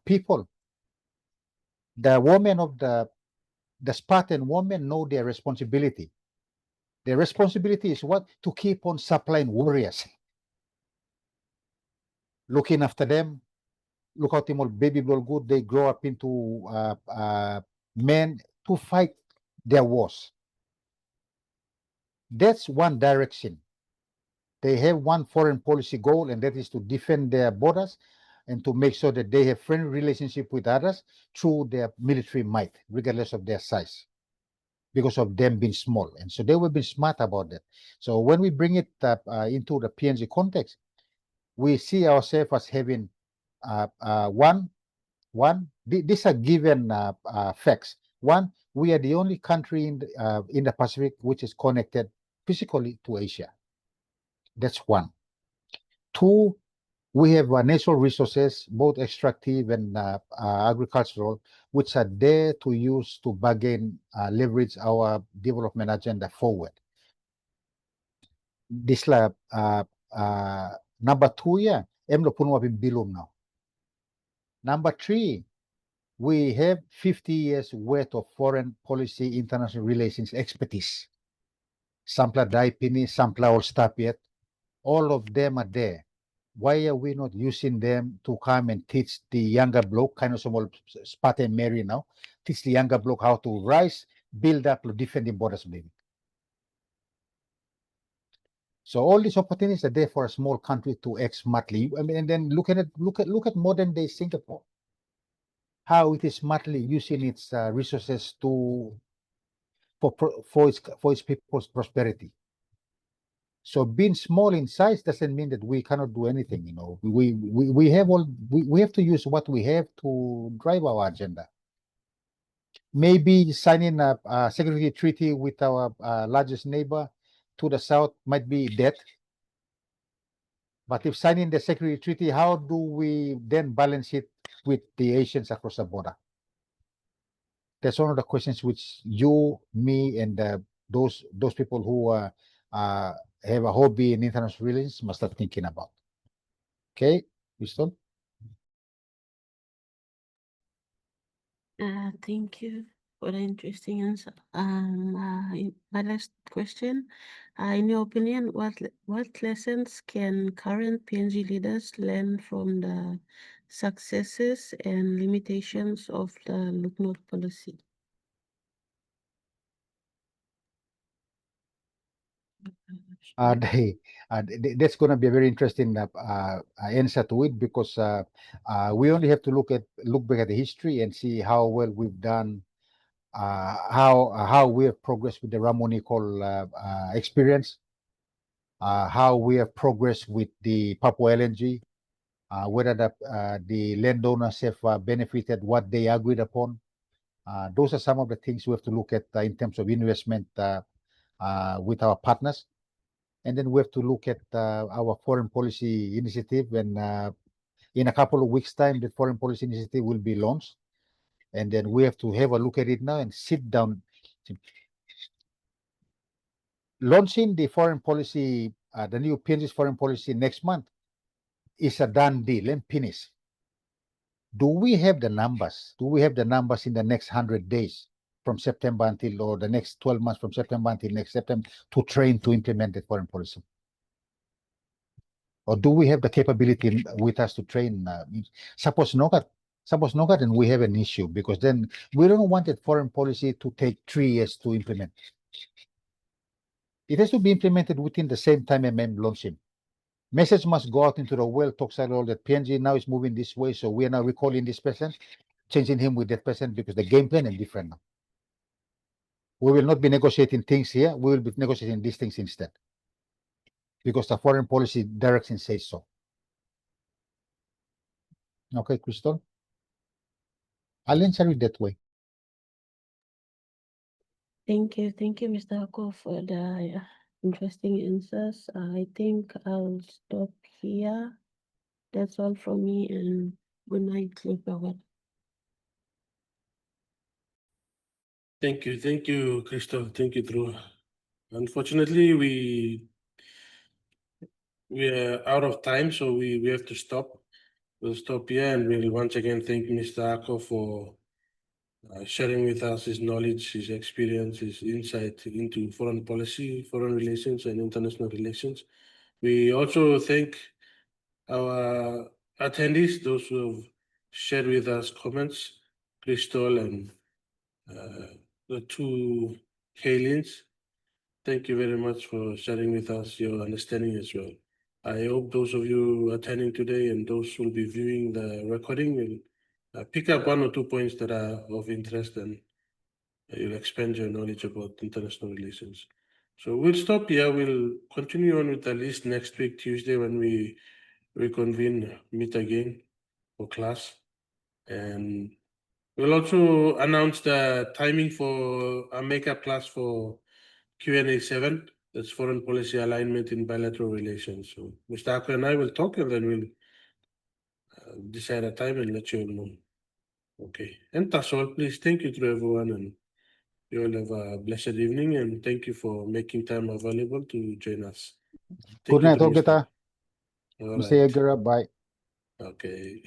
people, the women of the Spartan women know their responsibility. Their responsibility is what? To keep on supplying warriors, looking after them. Look at them all, baby blood good. They grow up into men to fight their wars. That's one direction. They have one foreign policy goal, and that is to defend their borders and to make sure that they have friendly relationship with others through their military might, regardless of their size, because of them being small. And so they will be smart about that. So when we bring it into the PNG context, we see ourselves as having these are given facts. One, we are the only country in the Pacific which is connected physically to Asia. That's one. Two, we have natural resources, both extractive and agricultural, which are there to use to bargain, leverage our development agenda forward. This number two, yeah, emlo puno bilum now. Number three, we have 50 years worth of foreign policy, international relations expertise. Sampla Daipini, Sampla Olstapiet, all of them are there. why are we not using them to come and teach the younger bloke, kind of small Spat and Mary now, teach the younger bloke how to rise, build up, to defend the borders of living. So all these opportunities are there for a small country to act smartly. I mean, and then look at modern day Singapore, how it is smartly using its resources for its people's prosperity. So being small in size doesn't mean that we cannot do anything. You know, we have to use what we have to drive our agenda. Maybe signing a security treaty with our largest neighbor to the south might be dead. But if signing the security treaty, how do we then balance it with the Asians across the border? That's one of the questions which you, me, and those people who have a hobby in international relations must start thinking about. Okay, Crystal? Thank you for the interesting answer. My last question, in your opinion, what lessons can current PNG leaders learn from the successes and limitations of the Look North policy? That's going to be a very interesting answer to it, because we only have to look back at the history and see how well we've done, how we have progressed with the Ramon Nicol experience, how we have progressed with the Papua LNG, whether the landowners have benefited what they agreed upon. Those are some of the things we have to look at in terms of investment with our partners. And then we have to look at our foreign policy initiative, and in a couple of weeks' time, the foreign policy initiative will be launched. And then we have to have a look at it now and sit down. Launching the foreign policy, the new PNG's foreign policy next month is a done deal and finished. Do we have the numbers? Do we have the numbers in the next 100 days from September until, or the next 12 months from September until next September, to train to implement the foreign policy? Or do we have the capability with us to train? Suppose not, then we have an issue, because then we don't want that foreign policy to take 3 years to implement. It has to be implemented within the same time MM launching. Message must go out into the world, talk all that PNG now is moving this way, so we are now recalling this person, changing him with that person, because the game plan is different now. We will not be negotiating things here. We will be negotiating these things instead, because the foreign policy direction says so. Okay, Crystal? I'll answer it that way. Thank you, Mr. Hako, for the interesting answers. I think I'll stop here. That's all from me, and good night, everyone. Thank you, Crystal. Thank you, Drew. Unfortunately, we are out of time, so we have to stop. We'll stop here, and we'll once again thank Mr. Ako for sharing with us his knowledge, his experience, his insight into foreign policy, foreign relations, and international relations. We also thank our attendees, those who have shared with us comments, Crystal and the 2 Kaylins. Thank you very much for sharing with us your understanding as well. I hope those of you attending today and those who will be viewing the recording will pick up 1 or 2 points that are of interest, and you'll expand your knowledge about international relations. So we'll stop here. We'll continue on with the list next week, Tuesday, when we reconvene, meet again for class. And we'll also announce the timing for a makeup class for Q&A 7. That's foreign policy alignment in bilateral relations. So Mr. Ako and I will talk, and then we'll decide a time and let you all know. Okay. And that's all. Please, thank you to everyone, and you all have a blessed evening, and thank you for making time available to join us. Good night, to Olgeta. All Mr. right. Yeager, bye. Okay.